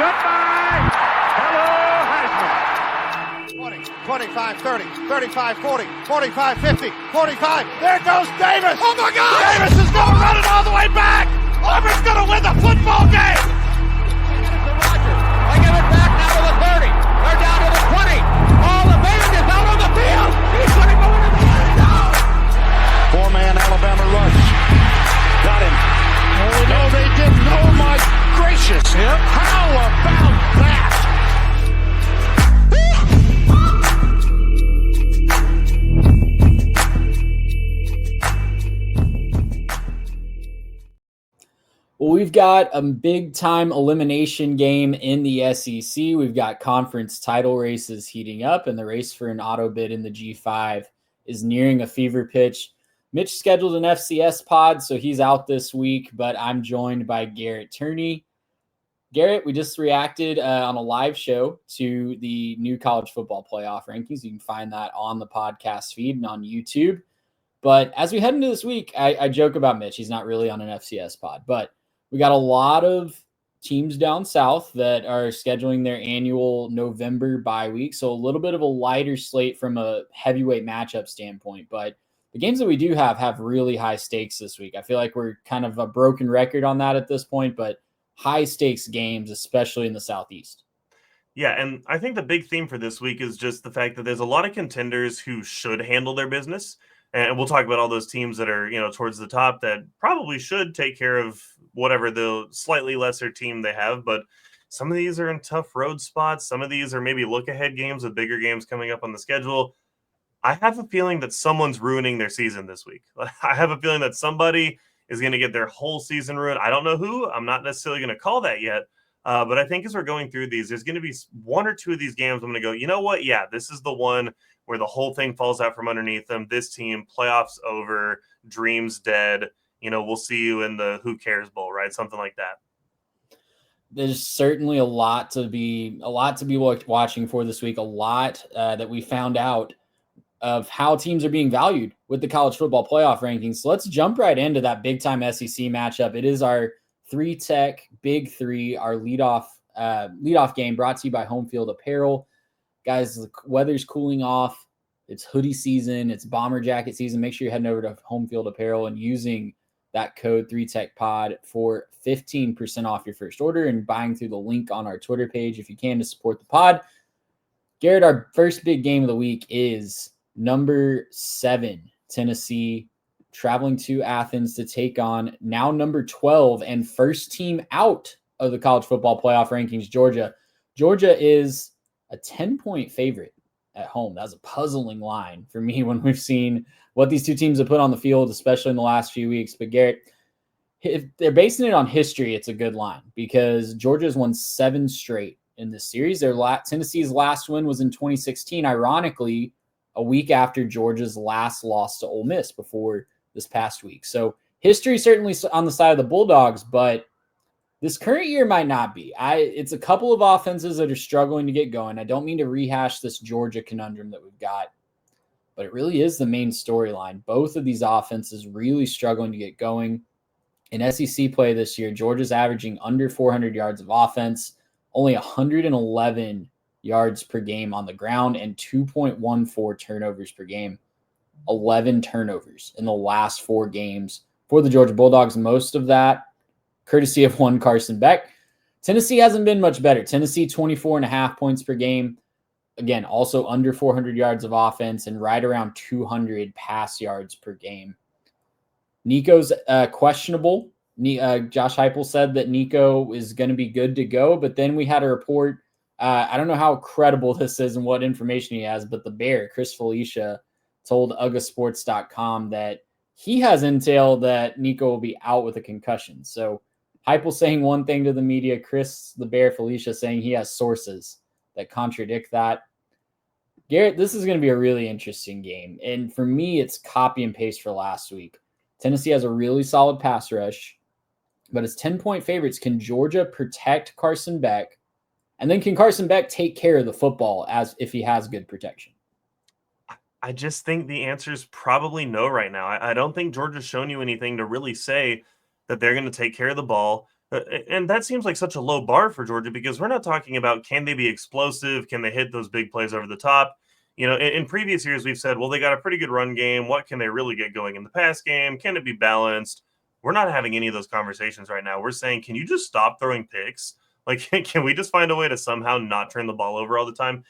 Goodbye. Hello, Heisman. 20, 25, 30, 35, 40, 45, 50, 45. There goes Davis. Oh, my God. Davis is going to run it all the way back. Auburn's going to win the football game. I give it back now to the 30. They're down to the 20. All the band is out on the field. He's going to go into the end zone. Four-man Alabama rush. Got him. Oh, no, they didn't. Oh, my gracious. Yep. How about that? Well, we've got a big-time elimination game in the SEC. We've got conference title races heating up, and the race for an auto bid in the G5 is nearing a fever pitch. Mitch scheduled an FCS pod, so he's out this week, but I'm joined by Garrett Turney. Garrett, we just reacted on a live show to the new college football playoff rankings. You can find that on the podcast feed and on YouTube. But as we head into this week, I joke about Mitch. He's not really on an FCS pod, but we got a lot of teams down south that are scheduling their annual November bye week. So a little bit of a lighter slate from a heavyweight matchup standpoint. But the games that we do have really high stakes this week. I feel like we're kind of a broken record on that at this point, but high stakes games, especially in the Southeast. Yeah, and I think the big theme for this week is just the fact that there's a lot of contenders who should handle their business. And we'll talk about all those teams that are, towards the top that probably should take care of whatever the slightly lesser team they have. But some of these are in tough road spots. Some of these are maybe look-ahead games with bigger games coming up on the schedule. I have a feeling that someone's ruining their season this week. I have a feeling that somebody is going to get their whole season ruined. I don't know who. I'm not necessarily going to call that yet. But I think as we're going through these, there's going to be one or two of these games I'm going to go, you know what? Yeah, this is the one where the whole thing falls out from underneath them. This team, playoffs over, dreams dead. We'll see you in the Who Cares Bowl, right? Something like that. There's certainly a lot to be watching for this week. A lot that we found out of how teams are being valued with the college football playoff rankings. So let's jump right into that big time SEC matchup. It is our 3-Tech Big Three, our leadoff game brought to you by Home Field Apparel. Guys, the weather's cooling off. It's hoodie season. It's bomber jacket season. Make sure you're heading over to Home Field Apparel and using that code 3TechPod for 15% off your first order and buying through the link on our Twitter page if you can to support the pod. Garrett, our first big game of the week is number 7, Tennessee, traveling to Athens to take on now number 12 and first team out of the college football playoff rankings, Georgia. Georgia is a 10-point favorite at home. That's a puzzling line for me when we've seen what these two teams have put on the field, especially in the last few weeks. But Garrett, if they're basing it on history, it's a good line because Georgia's won 7 straight in this series. Tennessee's last win was in 2016, ironically, a week after Georgia's last loss to Ole Miss before this past week. So history certainly on the side of the Bulldogs, but this current year might not be. It's a couple of offenses that are struggling to get going. I don't mean to rehash this Georgia conundrum that we've got, but it really is the main storyline. Both of these offenses really struggling to get going. In SEC play this year, Georgia's averaging under 400 yards of offense, only 111 yards per game on the ground, and 2.14 turnovers per game. 11 turnovers in the last 4 games for the Georgia Bulldogs. Most of that courtesy of one Carson Beck. Tennessee hasn't been much better. Tennessee, 24.5 points per game. Again, also under 400 yards of offense and right around 200 pass yards per game. Nico's questionable. Josh Heupel said that Nico is going to be good to go, but then we had a report. I don't know how credible this is and what information he has, but the Bear, Chris Felicia, told UGAsports.com that he has intel that Nico will be out with a concussion. So Heupel saying one thing to the media, Chris, the Bear, Felicia saying he has sources that contradict that. Garrett, this is going to be a really interesting game. And for me, it's copy and paste for last week. Tennessee has a really solid pass rush, but as 10-point favorites, can Georgia protect Carson Beck? And then can Carson Beck take care of the football as if he has good protection? I just think the answer is probably no right now. I don't think Georgia's shown you anything to really say that they're going to take care of the ball. And that seems like such a low bar for Georgia because we're not talking about can they be explosive? Can they hit those big plays over the top? In previous years, we've said, well, they got a pretty good run game. What can they really get going in the pass game? Can it be balanced? We're not having any of those conversations right now. We're saying, can you just stop throwing picks? Like, can we just find a way to somehow not turn the ball over all the time?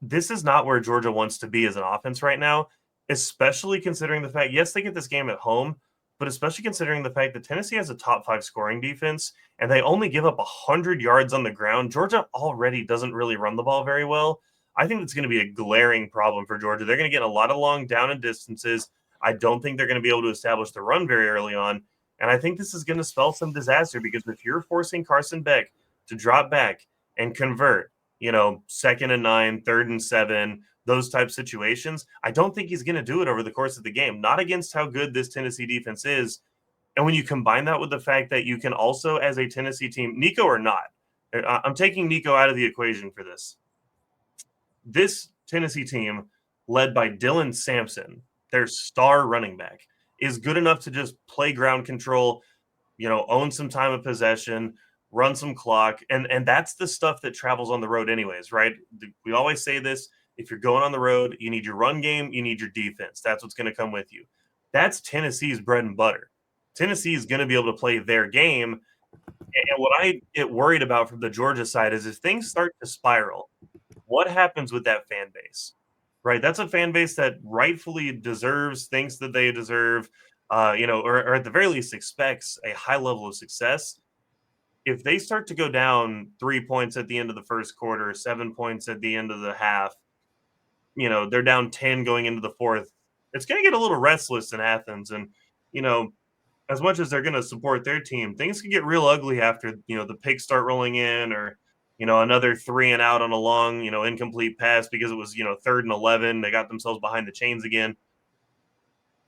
This is not where Georgia wants to be as an offense right now, especially considering the fact, yes, they get this game at home, but especially considering the fact that Tennessee has a top 5 scoring defense and they only give up 100 yards on the ground. Georgia already doesn't really run the ball very well. I think that's going to be a glaring problem for Georgia. They're going to get a lot of long down and distances. I don't think they're going to be able to establish the run very early on. And I think this is going to spell some disaster because if you're forcing Carson Beck to drop back and convert, 2nd and 9, 3rd and 7, those type situations, I don't think he's going to do it over the course of the game, not against how good this Tennessee defense is. And when you combine that with the fact that you can also, as a Tennessee team, Nico or not, I'm taking Nico out of the equation for this. This Tennessee team, led by Dylan Sampson, their star running back, is good enough to just play ground control, own some time of possession, run some clock. And that's the stuff that travels on the road anyways, right? We always say this. If you're going on the road, you need your run game, you need your defense. That's what's going to come with you. That's Tennessee's bread and butter. Tennessee is going to be able to play their game. And what I get worried about from the Georgia side is if things start to spiral, what happens with that fan base, right? That's a fan base that rightfully thinks that they deserve, or at the very least expects a high level of success. If they start to go down 3 points at the end of the first quarter, 7 points at the end of the half, they're down 10 going into the fourth, it's going to get a little restless in Athens. And, as much as they're going to support their team, things can get real ugly after, the picks start rolling in or, another 3 and out on a long, incomplete pass because it was, 3rd and 11. They got themselves behind the chains again.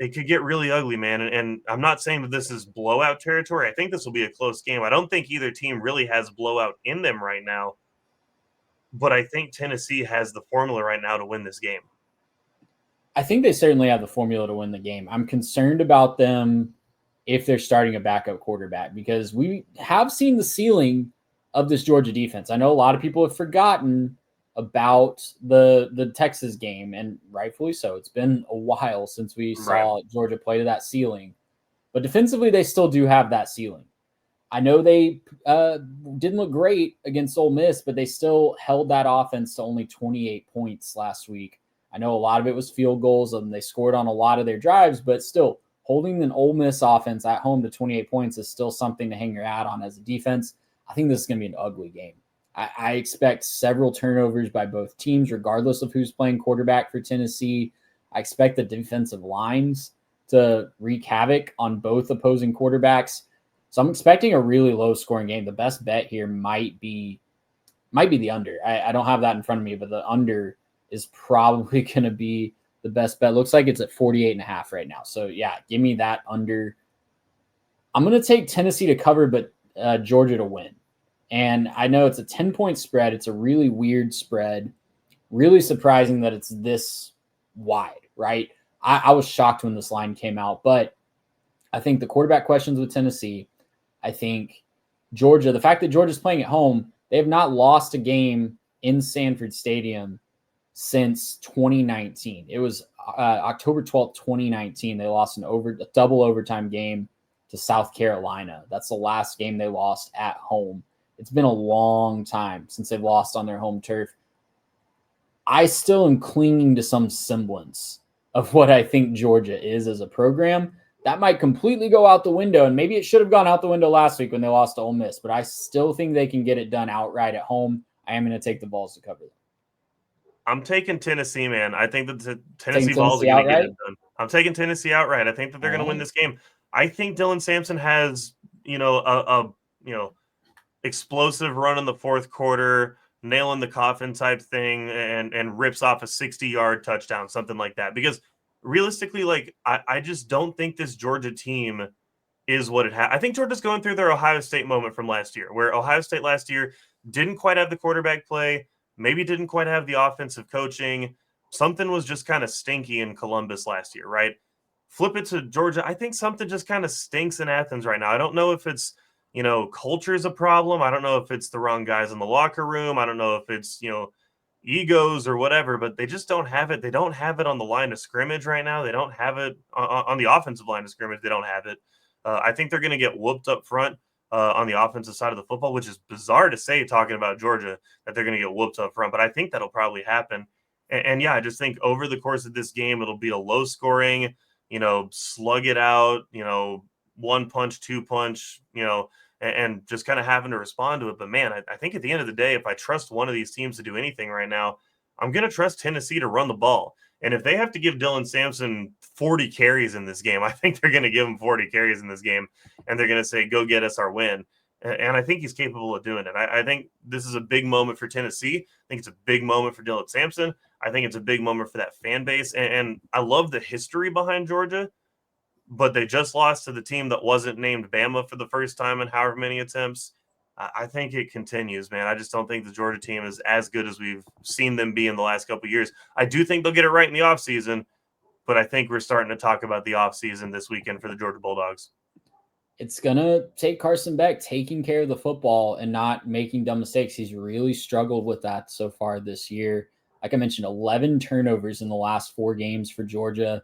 It could get really ugly, man. And I'm not saying that this is blowout territory. I think this will be a close game. I don't think either team really has blowout in them right now. But I think Tennessee has the formula right now to win this game. I think they certainly have the formula to win the game. I'm concerned about them if they're starting a backup quarterback because we have seen the ceiling of this Georgia defense. I know a lot of people have forgotten about the Texas game, and rightfully so. It's been a while since we saw Georgia play to that ceiling. But defensively, they still do have that ceiling. I know they didn't look great against Ole Miss, but they still held that offense to only 28 points last week. I know a lot of it was field goals, and they scored on a lot of their drives, but still, holding an Ole Miss offense at home to 28 points is still something to hang your hat on as a defense. I think this is going to be an ugly game. I expect several turnovers by both teams, regardless of who's playing quarterback for Tennessee. I expect the defensive lines to wreak havoc on both opposing quarterbacks. So I'm expecting a really low-scoring game. The best bet here might be the under. I don't have that in front of me, but the under is probably going to be the best bet. Looks like it's at 48.5 right now. So, yeah, give me that under. I'm going to take Tennessee to cover, but Georgia to win. And I know it's a 10-point spread. It's a really weird spread. Really surprising that it's this wide, right? I was shocked when this line came out. But I think the quarterback questions with Tennessee, I think Georgia, the fact that Georgia's playing at home, they have not lost a game in Sanford Stadium since 2019. It was October 12th, 2019. They lost a double overtime game to South Carolina. That's the last game they lost at home. It's been a long time since they've lost on their home turf. I still am clinging to some semblance of what I think Georgia is as a program. That might completely go out the window, and maybe it should have gone out the window last week when they lost to Ole Miss, but I still think they can get it done outright at home. I am going to take the Vols to cover them. I'm taking Tennessee, man. I think that the Tennessee Vols are going to get it done. I'm taking Tennessee outright. I think that they're going to win this game. I think Dylan Sampson has, explosive run in the fourth quarter, nail in the coffin type thing, and rips off a 60-yard touchdown, something like that. Because realistically, I just don't think this Georgia team is what it has. I think Georgia's going through their Ohio State moment from last year, where Ohio State last year didn't quite have the quarterback play, maybe didn't quite have the offensive coaching. Something was just kind of stinky in Columbus last year, right? Flip it to Georgia. I think something just kind of stinks in Athens right now. I don't know if it's culture is a problem. I don't know if it's the wrong guys in the locker room. I don't know if it's, egos or whatever, but they just don't have it. They don't have it on the line of scrimmage right now. They don't have it on the offensive line of scrimmage. They don't have it. I think they're going to get whooped up front on the offensive side of the football, which is bizarre to say talking about Georgia that they're going to get whooped up front, but I think that'll probably happen. And yeah, I just think over the course of this game, it'll be a low scoring, slug it out, one punch, two punch, and just kind of having to respond to it. But man, I think at the end of the day, if I trust one of these teams to do anything right now, I'm going to trust Tennessee to run the ball. And if they have to give Dylan Sampson 40 carries in this game, I think they're going to give him 40 carries in this game, and they're going to say, go get us our win. And I think he's capable of doing it. I think this is a big moment for Tennessee. I think it's a big moment for Dylan Sampson. I think it's a big moment for that fan base. And I love the history behind Georgia, but they just lost to the team that wasn't named Bama for the first time in however many attempts. I think it continues, man. I just don't think the Georgia team is as good as we've seen them be in the last couple of years. I do think they'll get it right in the offseason, but I think we're starting to talk about the offseason this weekend for the Georgia Bulldogs. It's going to take Carson Beck taking care of the football and not making dumb mistakes. He's really struggled with that so far this year. Like I mentioned, 11 turnovers in the last 4 games for Georgia.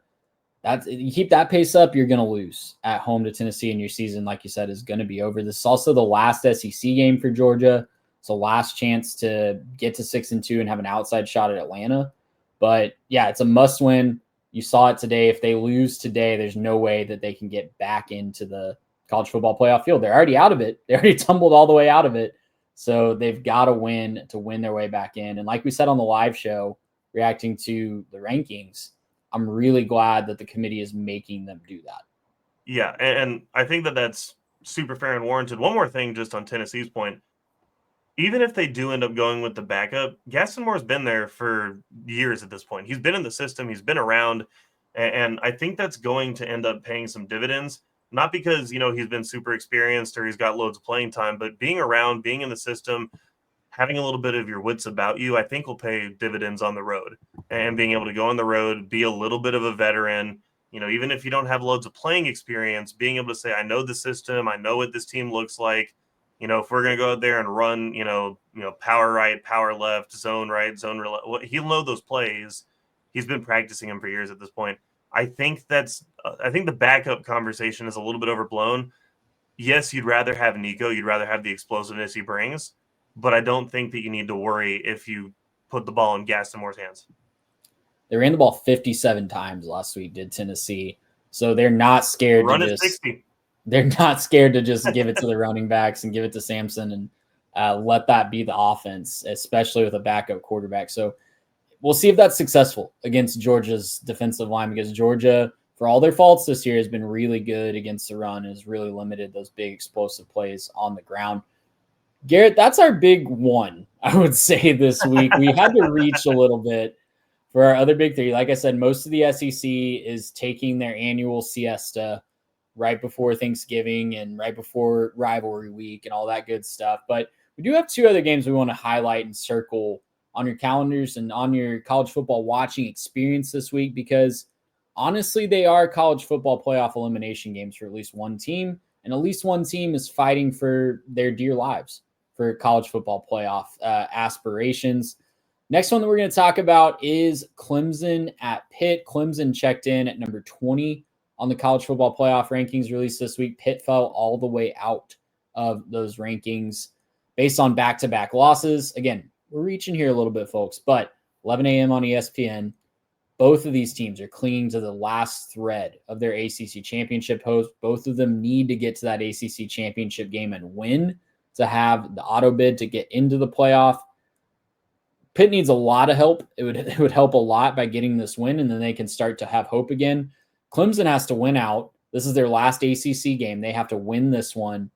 You keep that pace up, you're going to lose at home to Tennessee, and your season, like you said, is going to be over. This is also the last SEC game for Georgia. It's a last chance to get to 6-2 and have an outside shot at Atlanta. But yeah, it's a must win. You saw it today. If they lose today, there's no way that they can get back into the college football playoff field. They're already out of it. They already tumbled all the way out of it. So they've got to win their way back in. And like we said on the live show, reacting to the rankings, I'm really glad that the committee is making them do that. Yeah, and I think that that's super fair and warranted. One more thing just on Tennessee's point. Even if they do end up going with the backup, Gaston Moore's been there for years at this point. He's been in the system. He's been around. And I think that's going to end up paying some dividends. Not because, he's been super experienced or he's got loads of playing time, but being around, being in the system, having a little bit of your wits about you, I think will pay dividends on the road. And being able to go on the road, be a little bit of a veteran, even if you don't have loads of playing experience, being able to say, I know the system, I know what this team looks like. If we're going to go out there and run, power right, power left, zone right, zone left, he'll know those plays. He's been practicing them for years at this point. I think the backup conversation is a little bit overblown. Yes, you'd rather have Nico. You'd rather have the explosiveness he brings. But I don't think that you need to worry if you put the ball in Gaston Moore's hands. They ran the ball 57 times last week, did Tennessee. So they're not scared Run to at just 60. They're not scared to just give it to the running backs and give it to Sampson and let that be the offense, especially with a backup quarterback. So we'll see if that's successful against Georgia's defensive line, because Georgia, for all their faults this year, has been really good against the run and has really limited those big explosive plays on the ground. Garrett, that's our big one, I would say, this week. We had to reach a little bit for our other big 3. Like I said, most of the SEC is taking their annual siesta right before Thanksgiving and right before rivalry week and all that good stuff. But we do have 2 other games we want to highlight and circle on your calendars and on your college football watching experience this week, because honestly, they are college football playoff elimination games for at least one team, and at least one team is fighting for their dear lives for college football playoff aspirations. Next one that we're going to talk about is Clemson at Pitt. Clemson checked in at number 20 on the college football playoff rankings released this week. Pitt fell all the way out of those rankings based on back-to-back losses. Again, we're reaching here a little bit, folks, but 11 a.m. on ESPN, both of these teams are clinging to the last thread of their ACC championship host. Both of them need to get to that ACC championship game and win to have the auto bid to get into the playoff. Pitt needs a lot of help. It would help a lot by getting this win, and then they can start to have hope again. Clemson has to win out. This is their last ACC game. They have to win this one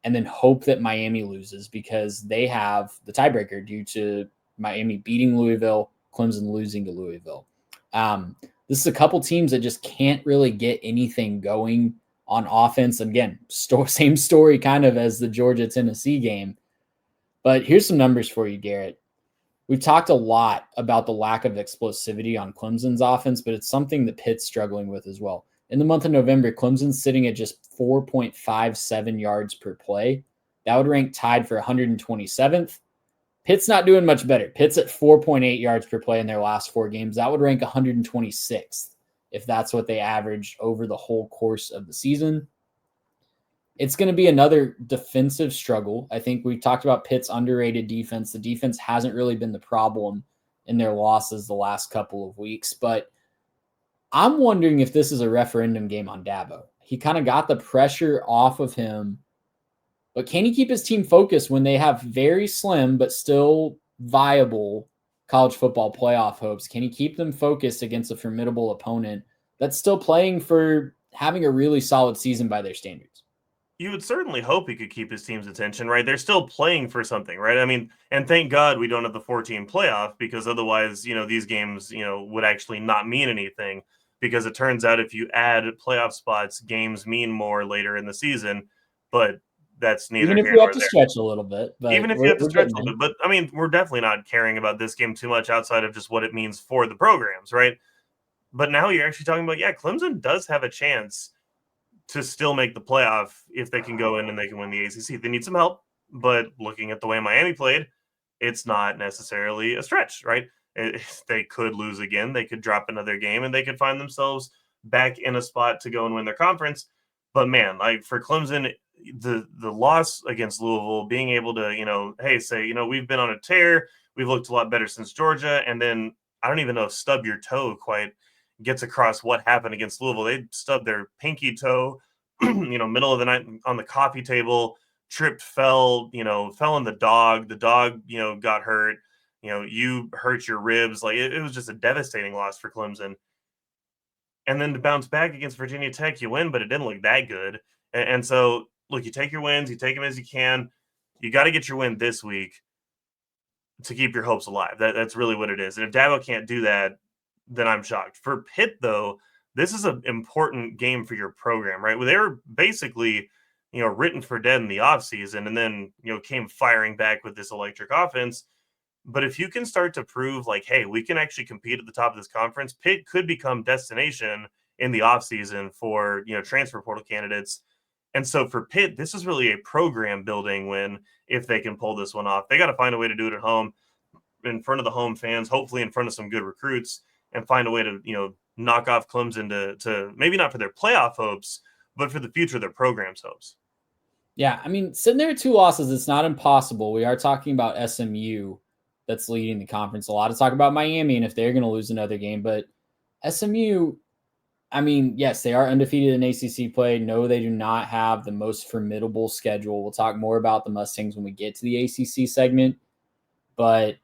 and then hope that Miami loses, because they have the tiebreaker due to Miami beating Louisville, Clemson losing to Louisville. This is a couple teams that just can't really get anything going on offense. Again, same story kind of as the Georgia-Tennessee game. But here's some numbers for you, Garrett. We've talked a lot about the lack of explosivity on Clemson's offense, but it's something that Pitt's struggling with as well. In the month of November, Clemson's sitting at just 4.57 yards per play. That would rank tied for 127th. Pitt's not doing much better. Pitt's at 4.8 yards per play in their last 4 games. That would rank 126th if that's what they average over the whole course of the season. It's going to be another defensive struggle. I think we've talked about Pitt's underrated defense. The defense hasn't really been the problem in their losses the last couple of weeks, but I'm wondering if this is a referendum game on Dabo. He kind of got the pressure off of him, but can he keep his team focused when they have very slim but still viable college football playoff hopes? Can he keep them focused against a formidable opponent that's still playing for having a really solid season by their standards? You would certainly hope he could keep his team's attention, right? They're still playing for something, right? I mean, and thank God we don't have the 14 playoff, because otherwise, these games, would actually not mean anything, because it turns out if you add playoff spots, games mean more later in the season, but that's neither Even if here we have nor to there. stretch a little bit, but Even if you have to stretch a little bit, but I mean, we're definitely not caring about this game too much outside of just what it means for the programs, right? But now you're actually talking about, Clemson does have a chance to still make the playoff if they can go in and they can win the ACC. They need some help, but looking at the way Miami played, it's not necessarily a stretch, right? They could lose again. They could drop another game, and they could find themselves back in a spot to go and win their conference. But man, like for Clemson, the loss against Louisville, being able to, say, we've been on a tear. We've looked a lot better since Georgia. And then I don't even know if stub your toe quite gets across what happened against Louisville. They stubbed their pinky toe, middle of the night on the coffee table, tripped, fell in the dog. The dog, got hurt. You hurt your ribs. Like it was just a devastating loss for Clemson. And then to bounce back against Virginia Tech, you win, but it didn't look that good. And so, look, you take your wins, you take them as you can. You got to get your win this week to keep your hopes alive. That's really what it is. And if Dabo can't do that, then I'm shocked. For Pitt, though, this is an important game for your program, right? Well, they were basically, written for dead in the offseason, and then, came firing back with this electric offense. But if you can start to prove like, hey, we can actually compete at the top of this conference, Pitt could become destination in the offseason for, transfer portal candidates. And so for Pitt, this is really a program building win if they can pull this one off. They got to find a way to do it at home, in front of the home fans, hopefully in front of some good recruits, and find a way to, knock off Clemson to maybe not for their playoff hopes, but for the future of their program's hopes. Yeah, I mean, sitting there at 2 losses, it's not impossible. We are talking about SMU that's leading the conference. A lot of talk about Miami and if they're going to lose another game, but SMU, I mean, yes, they are undefeated in ACC play. No, they do not have the most formidable schedule. We'll talk more about the Mustangs when we get to the ACC segment, but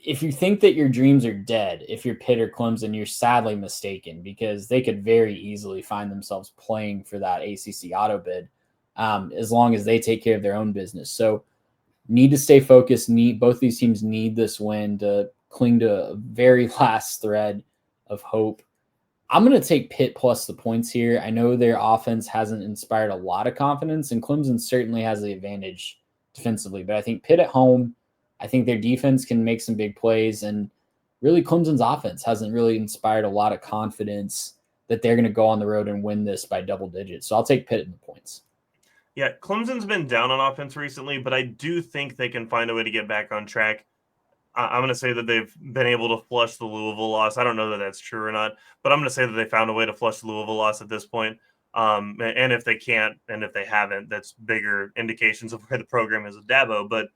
if you think that your dreams are dead, if you're Pitt or Clemson, you're sadly mistaken, because they could very easily find themselves playing for that ACC auto bid as long as they take care of their own business. So need to stay focused. Both these teams need this win to cling to a very last thread of hope. I'm going to take Pitt plus the points here. I know their offense hasn't inspired a lot of confidence, and Clemson certainly has the advantage defensively, but I think Pitt at home, I think their defense can make some big plays, and really Clemson's offense hasn't really inspired a lot of confidence that they're going to go on the road and win this by double digits. So I'll take Pitt in the points. Yeah, Clemson's been down on offense recently, but I do think they can find a way to get back on track. I'm going to say that they've been able to flush the Louisville loss. I don't know that that's true or not, but I'm going to say that they found a way to flush the Louisville loss at this point. And if they can't, and if they haven't, that's bigger indications of where the program is with Dabo. But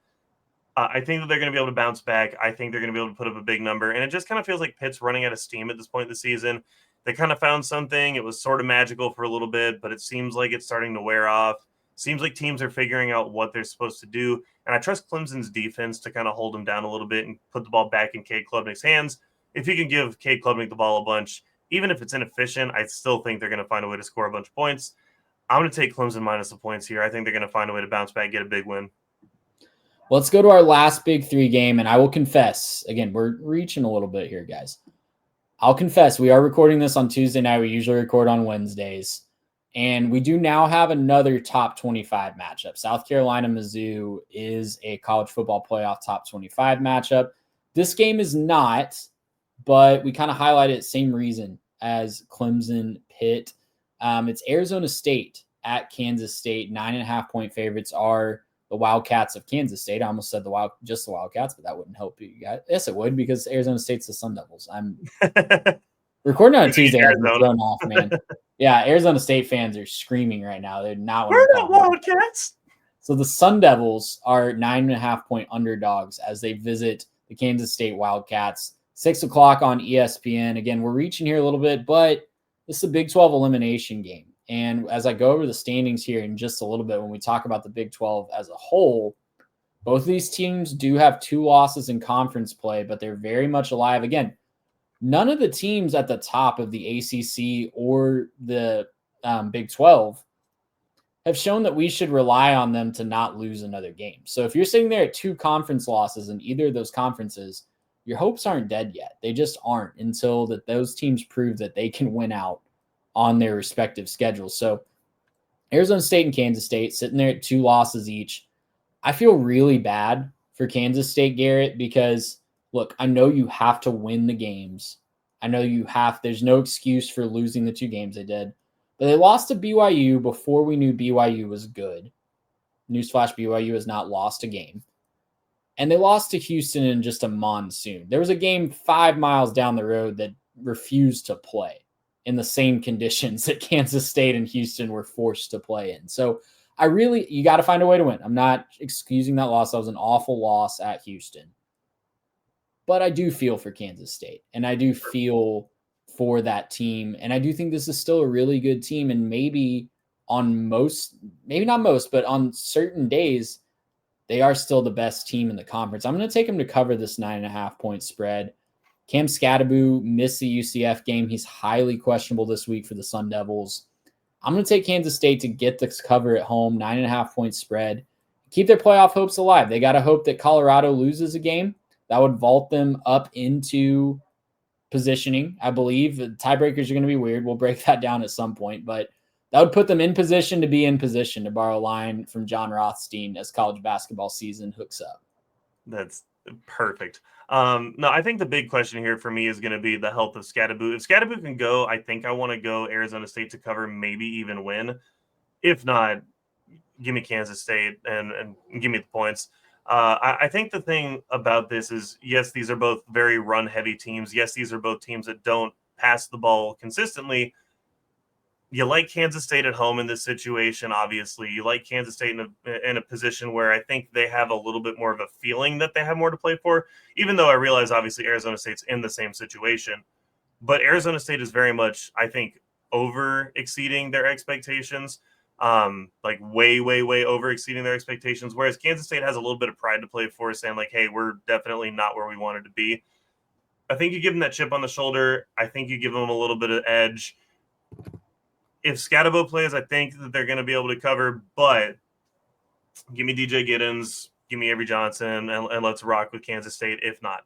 I think that they're going to be able to bounce back. I think they're going to be able to put up a big number. And it just kind of feels like Pitt's running out of steam at this point in the season. They kind of found something. It was sort of magical for a little bit, but it seems like it's starting to wear off. Seems like teams are figuring out what they're supposed to do. And I trust Clemson's defense to kind of hold them down a little bit and put the ball back in Cade Klubnik's hands. If you can give Cade Klubnik the ball a bunch, even if it's inefficient, I still think they're going to find a way to score a bunch of points. I'm going to take Clemson minus the points here. I think they're going to find a way to bounce back, get a big win. Let's go to our last Big 3 game, and I will confess, again, we're reaching a little bit here, guys. I'll confess, we are recording this on Tuesday night. We usually record on Wednesdays. And we do now have another top 25 matchup. South Carolina, Mizzou is a college football playoff top 25 matchup. This game is not, but we kind of highlighted it, same reason as Clemson, Pitt. It's Arizona State at Kansas State. 9.5-point favorites are the Wildcats of Kansas State. I almost said the Wildcats, but that wouldn't help you guys. Yes, it would, because Arizona State's the Sun Devils. I'm recording on a Tuesday. I've been thrown off, man. Yeah, Arizona State fans are screaming right now. They're not. We're not Wildcats. So the Sun Devils are 9.5-point underdogs as they visit the Kansas State Wildcats. 6 o'clock on ESPN. Again, we're reaching here a little bit, but this is a Big 12 elimination game. And as I go over the standings here in just a little bit, when we talk about the Big 12 as a whole, both of these teams do have 2 losses in conference play, but they're very much alive. Again, none of the teams at the top of the ACC or the Big 12 have shown that we should rely on them to not lose another game. So if you're sitting there at 2 conference losses in either of those conferences, your hopes aren't dead yet. They just aren't until that those teams prove that they can win out on their respective schedules. So Arizona State and Kansas State sitting there at 2 losses each. I feel really bad for Kansas State, Garrett, because look, I know you have to win the games. I know there's no excuse for losing the 2 games they did. But they lost to BYU before we knew BYU was good. Newsflash, BYU has not lost a game. And they lost to Houston in just a monsoon. There was a game 5 miles down the road that refused to play in the same conditions that Kansas State and Houston were forced to play in. So you got to find a way to win. I'm not excusing that loss. That was an awful loss at Houston. But I do feel for Kansas State, and I do feel for that team. And I do think this is still a really good team. And maybe not most, but on certain days, they are still the best team in the conference. I'm going to take them to cover this 9.5-point spread. Cam Scatterbu missed the UCF game. He's highly questionable this week for the Sun Devils. I'm going to take Kansas State to get this cover at home, 9.5-point spread. Keep their playoff hopes alive. They got to hope that Colorado loses a game. That would vault them up into positioning, I believe. The tiebreakers are going to be weird. We'll break that down at some point, but that would put them in position to be in position, to borrow a line from John Rothstein, as college basketball season hooks up. That's perfect. No, I think the big question here for me is going to be the health of Scatterbu. If Scatterbu can go, I think I want to go Arizona State to cover, maybe even win. If not, give me Kansas State and give me the points. I think the thing about this is, yes, these are both very run-heavy teams. Yes, these are both teams that don't pass the ball consistently. You like Kansas State at home in this situation, obviously. You like Kansas State in a position where I think they have a little bit more of a feeling that they have more to play for, even though I realize, obviously, Arizona State's in the same situation. But Arizona State is very much, I think, over-exceeding their expectations, like way, way, way over-exceeding their expectations, whereas Kansas State has a little bit of pride to play for, saying, like, hey, we're definitely not where we wanted to be. I think you give them that chip on the shoulder. I think you give them a little bit of edge. If Scatterbo plays, I think that they're going to be able to cover, but give me DJ Giddens, give me Avery Johnson, and let's rock with Kansas State, if not.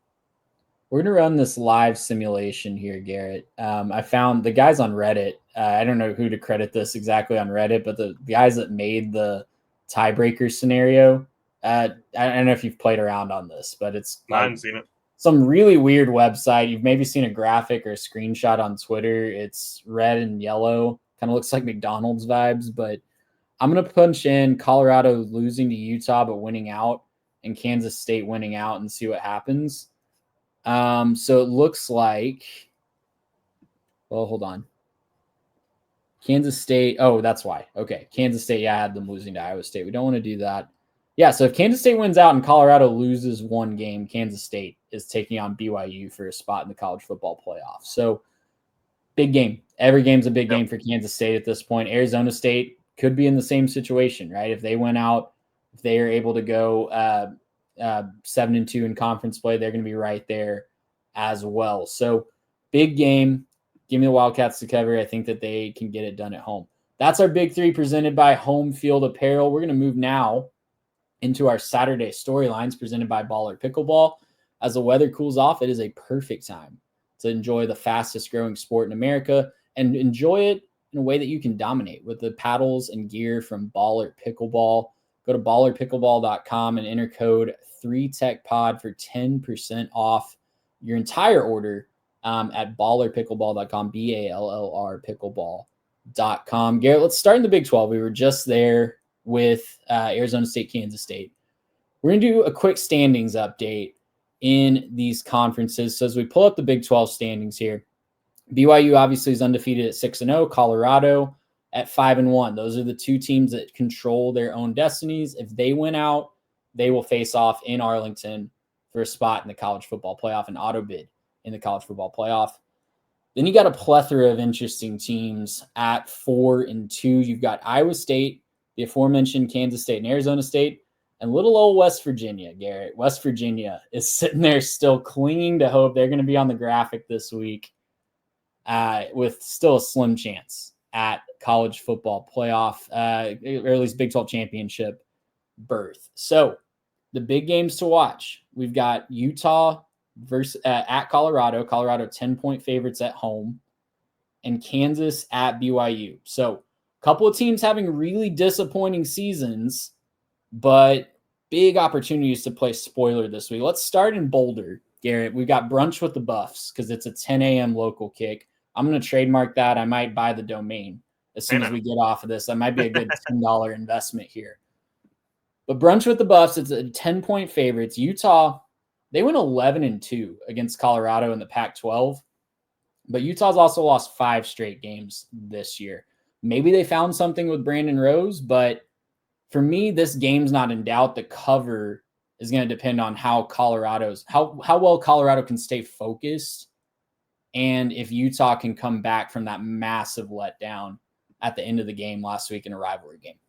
We're going to run this live simulation here, Garrett. I found the guys on Reddit. I don't know who to credit this exactly on Reddit, but the guys that made the tiebreaker scenario, I don't know if you've played around on this, but it's I haven't seen it. Some really weird website. You've maybe seen a graphic or a screenshot on Twitter. It's red and yellow. Kind of looks like McDonald's vibes, but I'm going to punch in Colorado losing to Utah but winning out and Kansas State winning out and see what happens. So it looks like, well, hold on. Kansas State. Oh, that's why. Okay. Kansas State. Yeah, I had them losing to Iowa State. We don't want to do that. Yeah. So if Kansas State wins out and Colorado loses one game, Kansas State is taking on BYU for a spot in the college football playoff. So big game. Every game's a big game for Kansas State at this point. Arizona State could be in the same situation, right? If they went out, if they are able to go 7-2 in conference play, they're going to be right there as well. So big game. Give me the Wildcats to cover. I think that they can get it done at home. That's our big three presented by Home Field Apparel. We're going to move now into our Saturday storylines presented by Baller Pickleball. As the weather cools off, it is a perfect time to enjoy the fastest growing sport in America and enjoy it in a way that you can dominate with the paddles and gear from Baller Pickleball. Go to ballerpickleball.com and enter code 3TechPod for 10% off your entire order at ballerpickleball.com, BALLR pickleball.com. Garrett, let's start in the Big 12. We were just there with Arizona State, Kansas State. We're going to do a quick standings update in these conferences. So as we pull up the Big 12 standings here, BYU obviously is undefeated at 6-0, Colorado at 5-1. Those are the two teams that control their own destinies. If they win out, they will face off in Arlington for a spot in the college football playoff, an auto bid in the college football playoff. Then you got a plethora of interesting teams at 4-2. You've got Iowa State, the aforementioned Kansas State and Arizona State, and little old West Virginia, Garrett. West Virginia is sitting there still clinging to hope. They're going to be on the graphic this week with still a slim chance at college football playoff, or at least Big 12 championship berth. So the big games to watch. We've got Utah versus at Colorado. Colorado 10-point favorites at home, and Kansas at BYU. So a couple of teams having really disappointing seasons, but big opportunities to play spoiler this week. Let's start in Boulder, Garrett. We've got brunch with the Buffs because it's a 10 a.m. local kick. I'm going to trademark that. I might buy the domain as soon as we get off of this. That might be a good $10 investment here. But brunch with the Buffs, it's a 10-point favorites. Utah, they went 11-2 against Colorado in the Pac-12. But Utah's also lost 5 straight games this year. Maybe they found something with Brandon Rose, but for me, this game's not in doubt. The cover is going to depend on how well Colorado can stay focused, and if Utah can come back from that massive letdown at the end of the game last week in a rivalry game.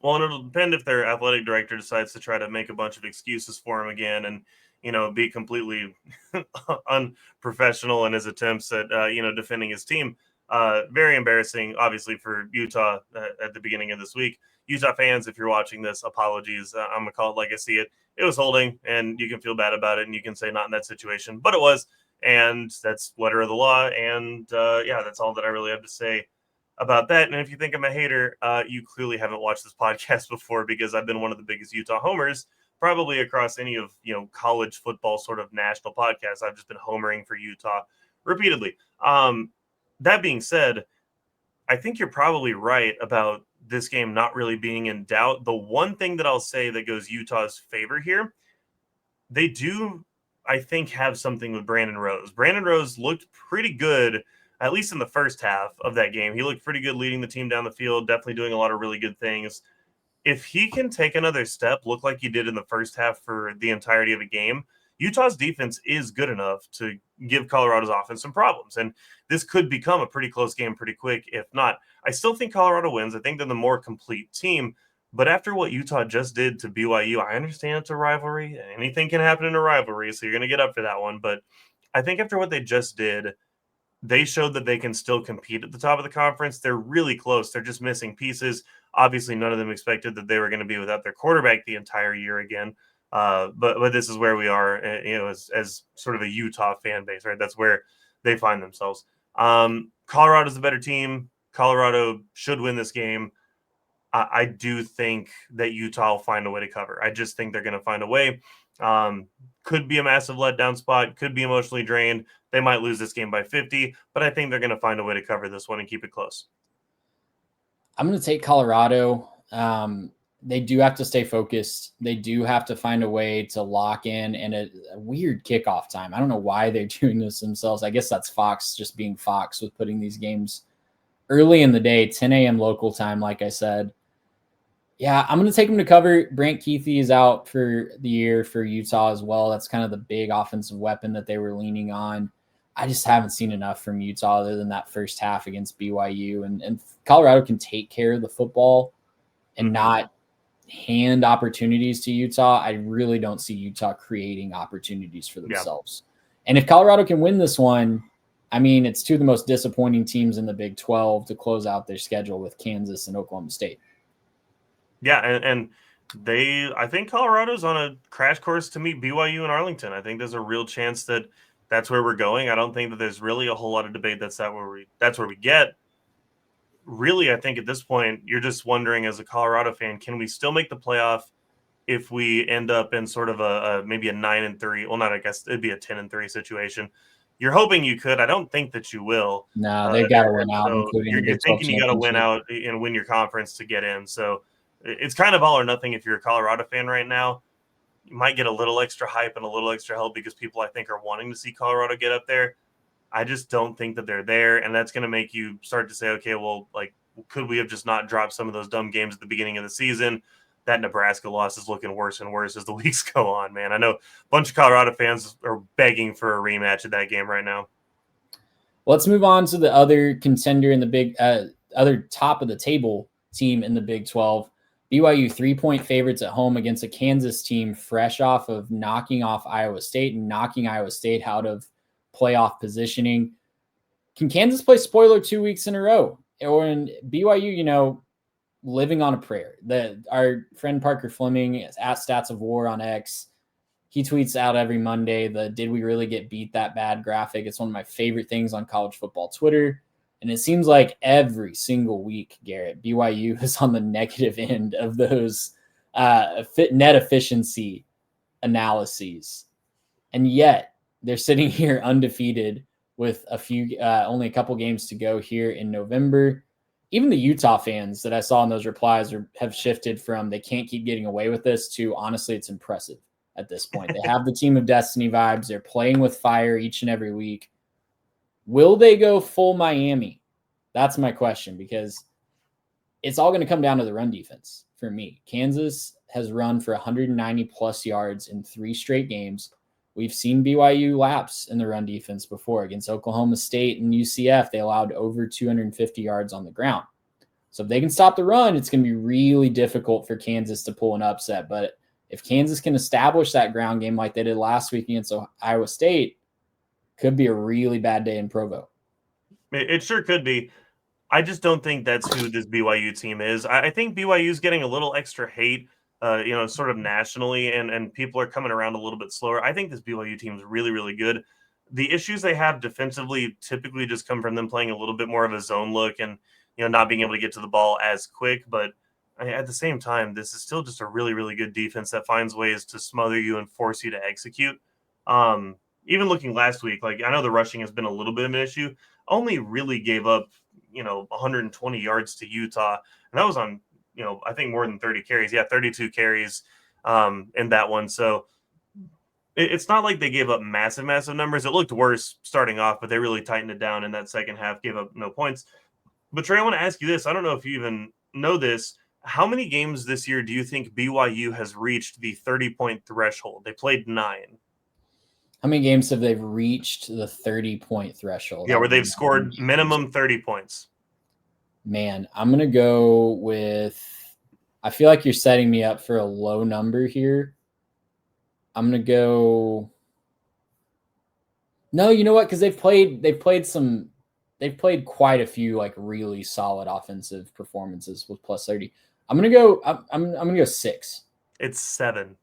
Well, and it'll depend if their athletic director decides to try to make a bunch of excuses for him again and, be completely unprofessional in his attempts at, defending his team. Very embarrassing, obviously, for Utah at the beginning of this week. Utah fans, if you're watching this, apologies. I'm going to call it like I see it. It was holding, and you can feel bad about it, and you can say not in that situation. But it was, and that's letter of the law. And, that's all that I really have to say about that. And if you think I'm a hater, you clearly haven't watched this podcast before, because I've been one of the biggest Utah homers probably across any of, college football sort of national podcasts. I've just been homering for Utah repeatedly. That being said, I think you're probably right about this game not really being in doubt. The one thing that I'll say that goes Utah's favor here, they do, I think, have something with Brandon Rose. Brandon Rose looked pretty good, at least in the first half of that game. He looked pretty good leading the team down the field, definitely doing a lot of really good things. If he can take another step, look like he did in the first half for the entirety of a game, Utah's defense is good enough to give Colorado's offense some problems. And this could become a pretty close game pretty quick. If not, I still think Colorado wins. I think they're the more complete team. But after what Utah just did to BYU, I understand it's a rivalry. Anything can happen in a rivalry, so you're going to get up for that one. But I think after what they just did, they showed that they can still compete at the top of the conference. They're really close. They're just missing pieces. Obviously, none of them expected that they were going to be without their quarterback the entire year again. But this is where we are, as sort of a Utah fan base, right? That's where they find themselves. Colorado's the better team. Colorado should win this game. I do think that Utah will find a way to cover. I just think they're going to find a way. Could be a massive letdown spot. Could be emotionally drained. They might lose this game by 50, but I think they're going to find a way to cover this one and keep it close. I'm going to take Colorado. They do have to stay focused. They do have to find a way to lock in and a weird kickoff time. I don't know why they're doing this themselves. I guess that's Fox just being Fox with putting these games early in the day, 10 a.m. local time, like I said. Yeah, I'm going to take them to cover. Brant Keithy is out for the year for Utah as well. That's kind of the big offensive weapon that they were leaning on. I just haven't seen enough from Utah other than that first half against BYU. And Colorado can take care of the football and not hand opportunities to Utah. I really don't see Utah creating opportunities for themselves. Yeah. And if Colorado can win this one, I mean, it's two of the most disappointing teams in the Big 12 to close out their schedule with Kansas and Oklahoma State. Yeah, and I think Colorado's on a crash course to meet BYU in Arlington. I think there's a real chance that that's where we're going. I don't think that there's really a whole lot of debate that's where we get. Really, I think at this point, you're just wondering as a Colorado fan, can we still make the playoff if we end up in sort of maybe a 9-3? Well, not, I guess it'd be a 10-3 situation. You're hoping you could. I don't think that you will. No, they've got to win out, So including the you're Big 12 thinking you got to win championship. out and win your conference to get in. So it's kind of all or nothing if you're a Colorado fan right now. You might get a little extra hype and a little extra help because people, I think, are wanting to see Colorado get up there. I just don't think that they're there, and that's going to make you start to say, okay, well, like, could we have just not dropped some of those dumb games at the beginning of the season? That Nebraska loss is looking worse and worse as the weeks go on, man. I know a bunch of Colorado fans are begging for a rematch of that game right now. Let's move on to the other contender in the big, other top of the table team in the Big 12. BYU 3-point favorites at home against a Kansas team fresh off of knocking off Iowa State and knocking Iowa State out of playoff positioning. Can Kansas play spoiler 2 weeks in a row? Or in BYU, living on a prayer. Our friend Parker Fleming is at Stats of War on X. He tweets out every Monday the "Did we really get beat that bad?" graphic. It's one of my favorite things on college football Twitter. And it seems like every single week, Garrett, BYU is on the negative end of those net efficiency analyses. And yet they're sitting here undefeated with only a couple games to go here in November. Even the Utah fans that I saw in those replies have shifted from they can't keep getting away with this to honestly, it's impressive at this point. They have the team of destiny vibes. They're playing with fire each and every week. Will they go full Miami? That's my question, because it's all going to come down to the run defense for me. Kansas has run for 190 plus yards in 3 straight games. We've seen BYU lapse in the run defense before. Against Oklahoma State and UCF, they allowed over 250 yards on the ground. So if they can stop the run, it's going to be really difficult for Kansas to pull an upset. But if Kansas can establish that ground game like they did last week against Iowa State, could be a really bad day in Provo. It sure could be. I just don't think that's who this BYU team is. I think BYU is getting a little extra hate, sort of nationally, and people are coming around a little bit slower. I think this BYU team is really, really good. The issues they have defensively typically just come from them playing a little bit more of a zone look and, not being able to get to the ball as quick. But at the same time, this is still just a really, really good defense that finds ways to smother you and force you to execute. Even looking last week, like, I know the rushing has been a little bit of an issue. Only really gave up, 120 yards to Utah. And that was on, I think more than 30 carries. Yeah, 32 carries in that one. So it's not like they gave up massive, massive numbers. It looked worse starting off, but they really tightened it down in that second half, gave up no points. But Trey, I want to ask you this. I don't know if you even know this. How many games this year do you think BYU has reached the 30-point threshold? They played 9. How many games have they reached the 30-point threshold? Yeah, where they've scored minimum 30 points. Man, I'm going to go with – I feel like you're setting me up for a low number here. I'm going to go – no, you know what? Because they've played quite a few like really solid offensive performances with plus 30. I'm going to go – I'm going to go 6. It's 7.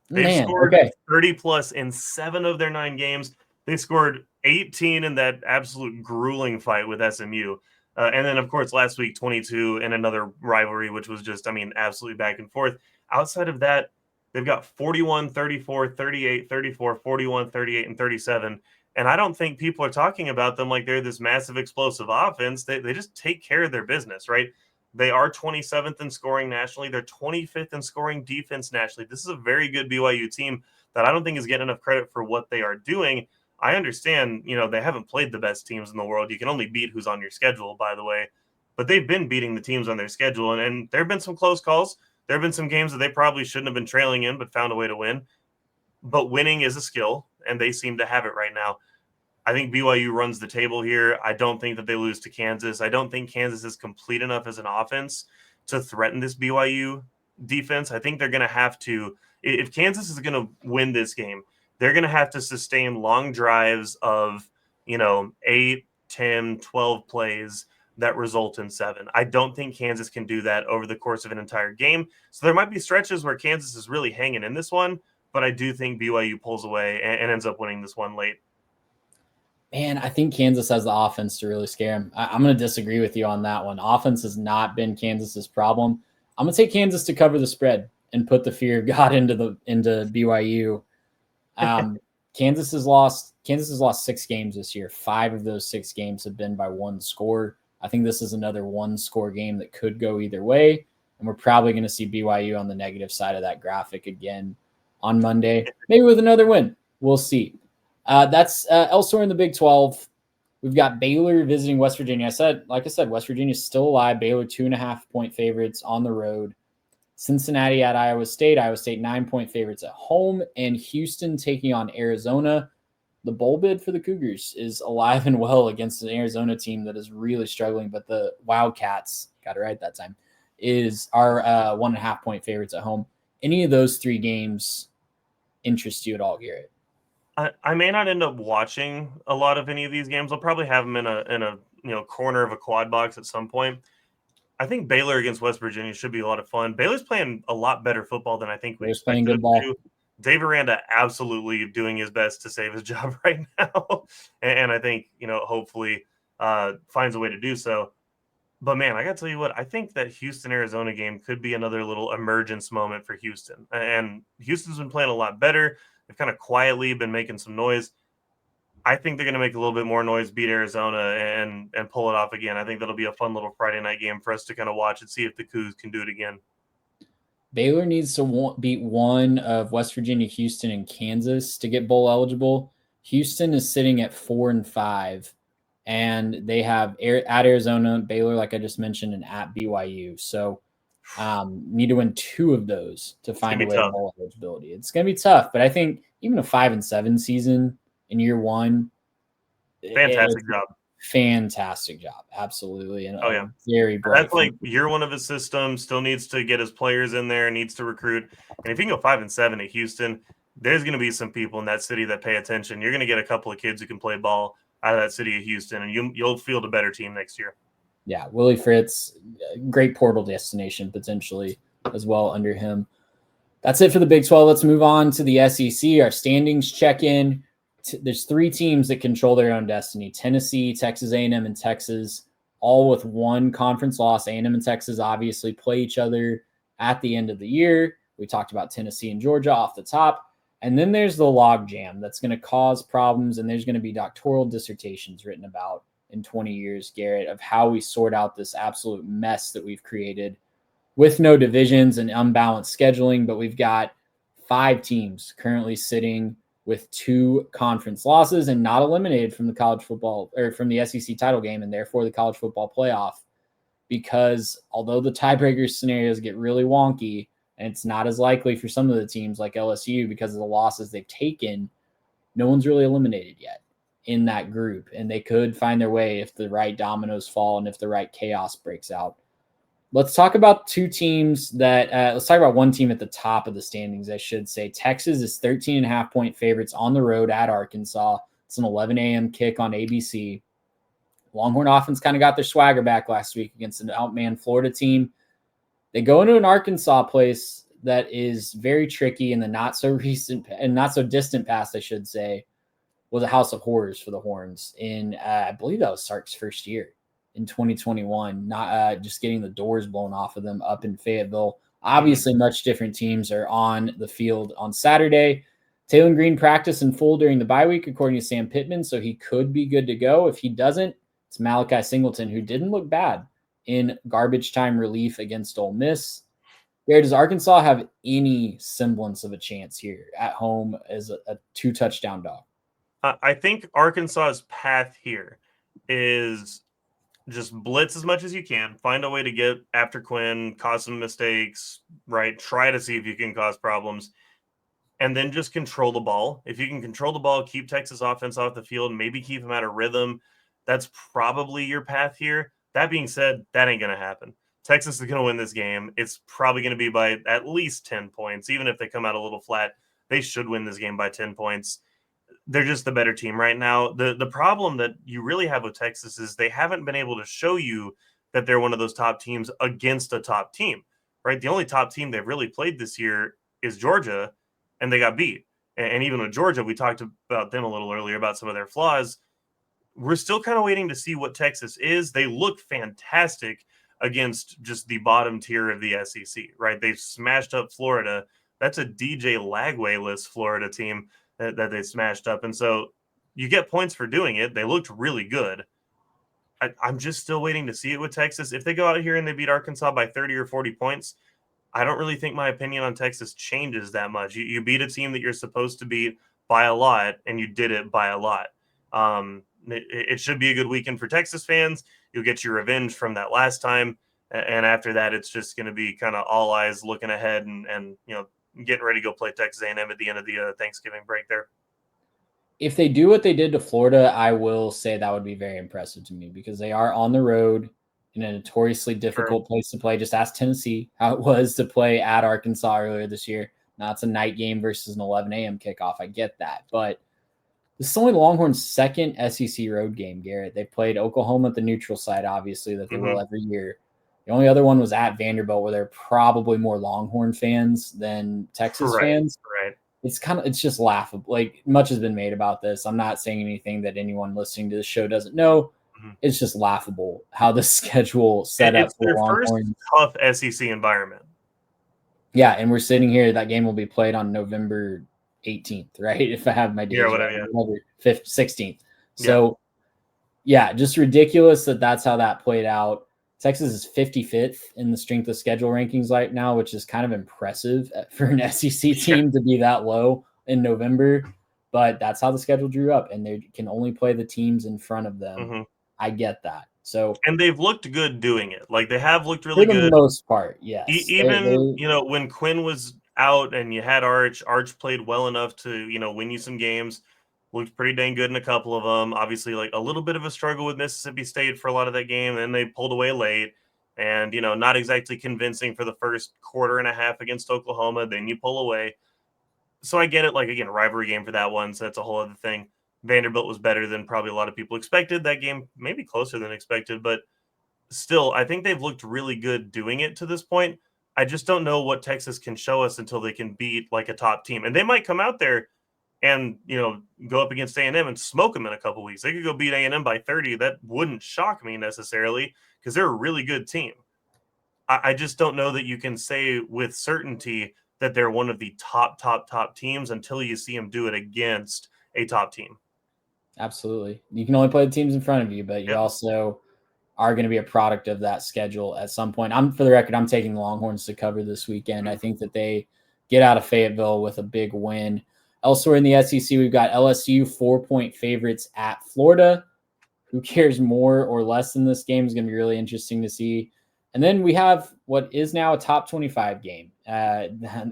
They've scored 30 plus in 7 of their 9 games. They scored 18 in that absolute grueling fight with SMU. And then, of course, last week, 22 in another rivalry, which was just, absolutely back and forth. Outside of that, they've got 41, 34, 38, 34, 41, 38, and 37. And I don't think people are talking about them like they're this massive explosive offense. They just take care of their business, right? They are 27th in scoring nationally. They're 25th in scoring defense nationally. This is a very good BYU team that I don't think is getting enough credit for what they are doing. I understand, they haven't played the best teams in the world. You can only beat who's on your schedule, by the way. But they've been beating the teams on their schedule. And there have been some close calls. There have been some games that they probably shouldn't have been trailing in, but found a way to win. But winning is a skill, and they seem to have it right now. I think BYU runs the table here. I don't think that they lose to Kansas. I don't think Kansas is complete enough as an offense to threaten this BYU defense. I think they're going to have to, if Kansas is going to win this game, they're going to have to sustain long drives of, 8, 10, 12 plays that result in 7. I don't think Kansas can do that over the course of an entire game. So there might be stretches where Kansas is really hanging in this one, but I do think BYU pulls away and ends up winning this one late. Man, I think Kansas has the offense to really scare him. I'm going to disagree with you on that one. Offense has not been Kansas's problem. I'm going to take Kansas to cover the spread and put the fear of God into BYU. Kansas has lost 6 games this year. 5 of those 6 games have been by 1 score. I think this is another 1-score game that could go either way. And we're probably going to see BYU on the negative side of that graphic again on Monday, maybe with another win. We'll see. That's elsewhere in the Big 12. We've got Baylor visiting West Virginia. Like I said, West Virginia is still alive. Baylor 2.5-point favorites on the road. Cincinnati at Iowa State. Iowa State 9-point favorites at home. And Houston taking on Arizona. The bowl bid for the Cougars is alive and well against an Arizona team that is really struggling. But the Wildcats, got it right that time, are 1.5-point favorites at home. Any of those 3 games interest you at all, Garrett? I may not end up watching a lot of any of these games. I'll probably have them in a corner of a quad box at some point. I think Baylor against West Virginia should be a lot of fun. Baylor's playing a lot better football than I think we expected. Playing good ball. Dave Aranda absolutely doing his best to save his job right now, and I think hopefully finds a way to do so. But man, I got to tell you what, I think that Houston-Arizona game could be another little emergence moment for Houston. And Houston's been playing a lot better. They've kind of quietly been making some noise. I think they're going to make a little bit more noise, beat Arizona, and pull it off again. I think that'll be a fun little Friday night game for us to kind of watch and see if the Cougs can do it again. Baylor needs to beat one of West Virginia, Houston, and Kansas to get bowl eligible. Houston is sitting at 4-5, and they have at Arizona, Baylor, like I just mentioned, and at BYU. So need to win 2 of those to find a way to bowl eligibility. It's going to be tough, but I think even a 5-7 season in year 1, fantastic job, absolutely, and very bright. That's like year 1 of his system. Still needs to get his players in there, needs to recruit, and if you can go 5-7 at Houston, there's going to be some people in that city that pay attention. You're going to get a couple of kids who can play ball out of that city of Houston, and you'll field a better team next year. Yeah, Willie Fritz, great portal destination potentially as well under him. That's it for the Big 12. Let's move on to the SEC. Our standings check-in. There's 3 teams that control their own destiny: Tennessee, Texas A&M, and Texas, all with 1 conference loss. A&M and Texas obviously play each other at the end of the year. We talked about Tennessee and Georgia off the top. And then there's the logjam that's going to cause problems, and there's going to be doctoral dissertations written about in 20 years, Garrett, of how we sort out this absolute mess that we've created with no divisions and unbalanced scheduling. But we've got 5 teams currently sitting with 2 conference losses and not eliminated from the college football or from the SEC title game and therefore the college football playoff, because although the tiebreaker scenarios get really wonky and it's not as likely for some of the teams like LSU because of the losses they've taken, no one's really eliminated yet in that group, and they could find their way if the right dominoes fall and if the right chaos breaks out. Let's talk about 2 teams that let's talk about one team at the top of the standings, I should say. Texas is 13.5-point favorites on the road at Arkansas. It's an 11 a.m. kick on ABC. Longhorn offense kind of got their swagger back last week against an outmanned Florida team. They go into an Arkansas place that is very tricky, in the not so recent and not so distant past, I should say, was a house of horrors for the Horns in, I believe that was Sark's first year in 2021, not just getting the doors blown off of them up in Fayetteville. Obviously, much different teams are on the field on Saturday. Taylor Green practiced in full during the bye week, according to Sam Pittman, so he could be good to go. If he doesn't, it's Malachi Singleton, who didn't look bad in garbage time relief against Ole Miss. Garrett, does Arkansas have any semblance of a chance here at home as a 2-touchdown dog? I think Arkansas's path here is just blitz as much as you can, find a way to get after Quinn, cause some mistakes, right? Try to see if you can cause problems, and then just control the ball. If you can control the ball, keep Texas offense off the field, maybe keep them out of rhythm, that's probably your path here. That being said, that ain't going to happen. Texas is going to win this game. It's probably going to be by at least 10 points. Even if they come out a little flat, they should win this game by 10 points. They're just the better team right now. The problem that you really have with Texas is they haven't been able to show you that they're one of those top teams against a top team, right? The only top team they've really played this year is Georgia, and they got beat. And even with Georgia, we talked about them a little earlier about some of their flaws. We're still kind of waiting to see what Texas is. They look fantastic against just the bottom tier of the SEC, right? They've smashed up Florida. That's a DJ Lagway-less Florida team. that they smashed up. And so you get points for doing it. They looked really good. I'm just still waiting to see it with Texas. If they go out here and they beat Arkansas by 30 or 40 points, I don't really think my opinion on Texas changes that much. You beat a team that you're supposed to beat by a lot, and you did it by a lot. It should be a good weekend for Texas fans. You'll get your revenge from that last time. And after that, it's just going to be kind of all eyes looking ahead and getting ready to go play Texas A&M at the end of the Thanksgiving break there. If they do what they did to Florida, I will say that would be very impressive to me because they are on the road in a notoriously difficult place to play. Just ask Tennessee how it was to play at Arkansas earlier this year. Now it's a night game versus an 11 a.m. kickoff. I get that. But this is only Longhorns' second SEC road game, Garrett. They played Oklahoma at the neutral site, obviously, that they will every year. The only other one was at Vanderbilt, where they're probably more Longhorn fans than Texas fans. Right. It's just laughable. Like, much has been made about this. I'm not saying anything that anyone listening to the show doesn't know. It's just laughable how the schedule set up for their Longhorns. First tough SEC environment. Yeah, and we're sitting here. That game will be played on November 18th, right? If I have my days right. November 5th, 16th. So, yeah, just ridiculous that's how that played out. Texas is 55th in the strength of schedule rankings right now, which is kind of impressive for an SEC team to be that low in November. But that's how the schedule drew up, and they can only play the teams in front of them. I get that. So, and they've looked good doing it. Like, they have looked really good for the most part. Yes. Even when Quinn was out and you had Arch played well enough to win you some games. Looked pretty dang good in a couple of them. Obviously, like a little bit of a struggle with Mississippi State for a lot of that game. Then they pulled away late, and not exactly convincing for the first quarter and a half against Oklahoma. Then you pull away. So I get it. Like, again, rivalry game for that one. So that's a whole other thing. Vanderbilt was better than probably a lot of people expected. That game maybe closer than expected, but still, I think they've looked really good doing it to this point. I just don't know what Texas can show us until they can beat like a top team, and they might come out there and go up against A&M and smoke them in a couple weeks. They could go beat A&M by 30. That wouldn't shock me necessarily because they're a really good team. I just don't know that you can say with certainty that they're one of the top teams until you see them do it against a top team. Absolutely. You can only play the teams in front of you, but you also are going to be a product of that schedule at some point. For the record, I'm taking the Longhorns to cover this weekend. I think that they get out of Fayetteville with a big win. Elsewhere in the SEC, we've got LSU 4-point favorites at Florida. Who cares more or less in this game is going to be really interesting to see. And then we have what is now a top 25 game,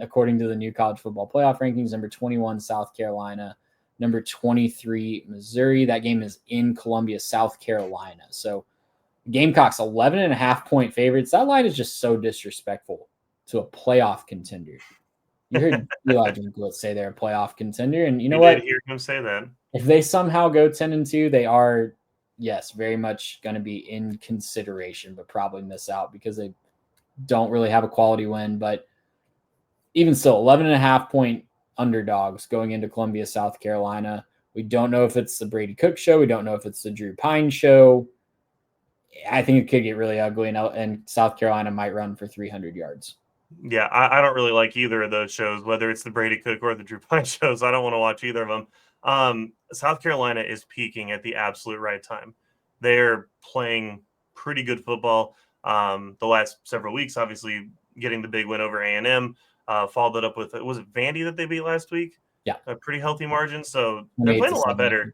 according to the new college football playoff rankings. Number 21, South Carolina. Number 23, Missouri. That game is in Columbia, South Carolina. So Gamecocks 11.5-point favorites. That line is just so disrespectful to a playoff contender. You heard Eli Drinkwitz say they're a playoff contender, and you know what? I did hear him say that. If they somehow go 10-2, they are, yes, very much going to be in consideration, but probably miss out because they don't really have a quality win. But even still, 11.5-point underdogs going into Columbia, South Carolina. We don't know if it's the Brady Cook show. We don't know if it's the Drew Pine show. I think it could get really ugly, and South Carolina might run for 300 yards. Yeah, I don't really like either of those shows, whether it's the Brady Cook or the Drew Pine shows. I don't want to watch either of them. South Carolina is peaking at the absolute right time. They're playing pretty good football. The last several weeks, obviously, getting the big win over A&M. Followed it up with, was it Vandy that they beat last week? Yeah. A pretty healthy margin. So they're playing a lot better.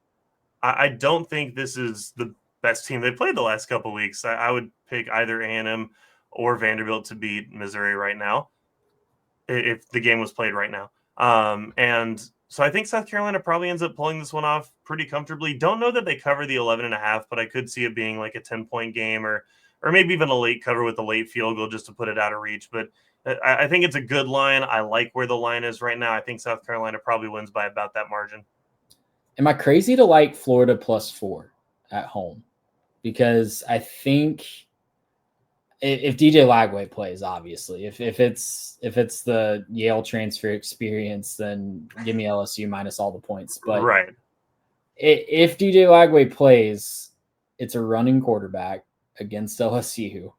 I don't think this is the best team they played the last couple of weeks. I would pick either A&M or Vanderbilt to beat Missouri right now if the game was played right now. And so I think South Carolina probably ends up pulling this one off pretty comfortably. Don't know that they cover the 11.5, but I could see it being like a 10-point game or maybe even a late cover with a late field goal just to put it out of reach. But I think it's a good line. I like where the line is right now. I think South Carolina probably wins by about that margin. Am I crazy to like Florida +4 at home? Because I think if DJ Lagway plays, obviously, if it's the Yale transfer experience, then give me LSU minus all the points. But right, if DJ Lagway plays, it's a running quarterback against LSU.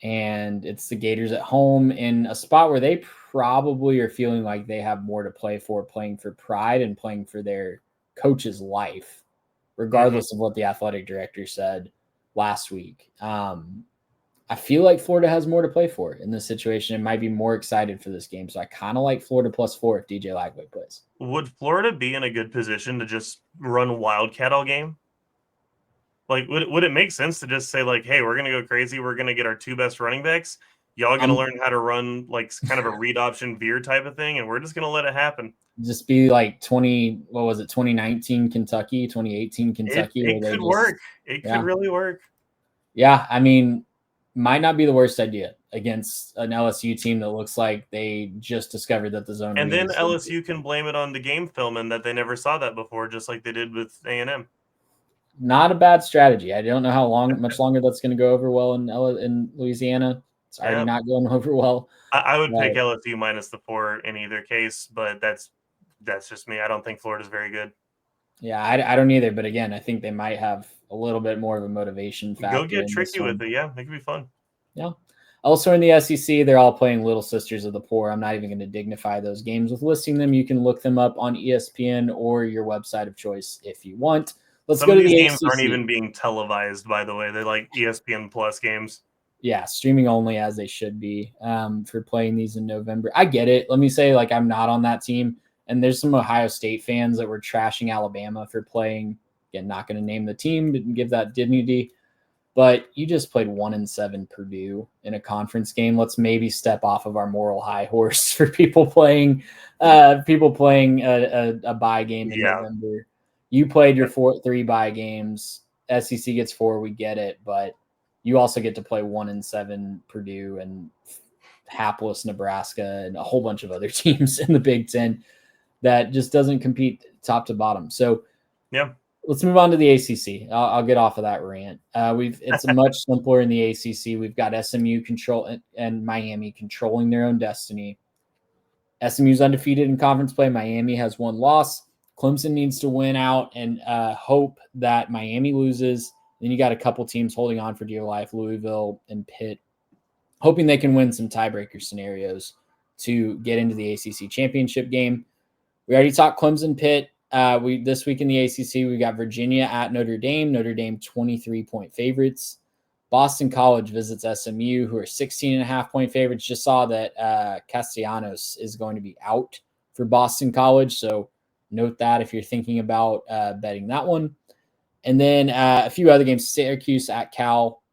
and it's the Gators at home in a spot where they probably are feeling like they have more to play for, playing for pride and playing for their coach's life, regardless of what the athletic director said last week. I feel like Florida has more to play for in this situation and might be more excited for this game. So I kind of like Florida +4 if DJ Lagway plays. Would Florida be in a good position to just run Wildcat all game? Like, would it make sense to just say, like, hey, we're going to go crazy. We're going to get our 2 best running backs. Y'all going to learn how to run, like, kind of a read option veer type of thing, and we're just going to let it happen. Just be like 2019 Kentucky, 2018 Kentucky. It could work. It could really work. Yeah, I mean, might not be the worst idea against an LSU team that looks like they just discovered that the zone. And then LSU can blame it on the game film and that they never saw that before, just like they did with A&M. Not a bad strategy. I don't know how much longer that's going to go over well in Louisiana. It's already not going over well. I would pick LSU -4 in either case, but that's just me. I don't think Florida's very good. Yeah, I don't either. But again, I think they might have a little bit more of a motivation factor. Go get tricky with it. Yeah, it could be fun. Yeah. Also in the SEC, they're all playing Little Sisters of the Poor. I'm not even going to dignify those games with listing them. You can look them up on ESPN or your website of choice if you want. Let's go to the games ACC. Aren't even being televised, by the way. They're like ESPN Plus games. Yeah, streaming only, as they should be, for playing these in November. I get it. Let me say, like, I'm not on that team. And there's some Ohio State fans that were trashing Alabama for playing. Again, not going to name the team, didn't give that dignity. But you just played 1-7 Purdue in a conference game. Let's maybe step off of our moral high horse for people playing a bye game in November. You played your 3 bye games. SEC gets 4. We get it, but you also get to play 1-7 Purdue and hapless Nebraska and a whole bunch of other teams in the Big Ten that just doesn't compete top to bottom. So yeah. Let's move on to the ACC. I'll get off of that rant. It's much simpler in the ACC. We've got SMU and Miami controlling their own destiny. SMU's undefeated in conference play. Miami has 1 loss. Clemson needs to win out and hope that Miami loses. Then you got a couple teams holding on for dear life, Louisville and Pitt, hoping they can win some tiebreaker scenarios to get into the ACC championship game. We already talked Clemson, Pitt. This week in the ACC, we got Virginia at Notre Dame. Notre Dame 23-point favorites. Boston College visits SMU, who are 16.5-point favorites. Just saw that Castellanos is going to be out for Boston College, so note that if you're thinking about betting that one. And then a few other games: Syracuse at Cal,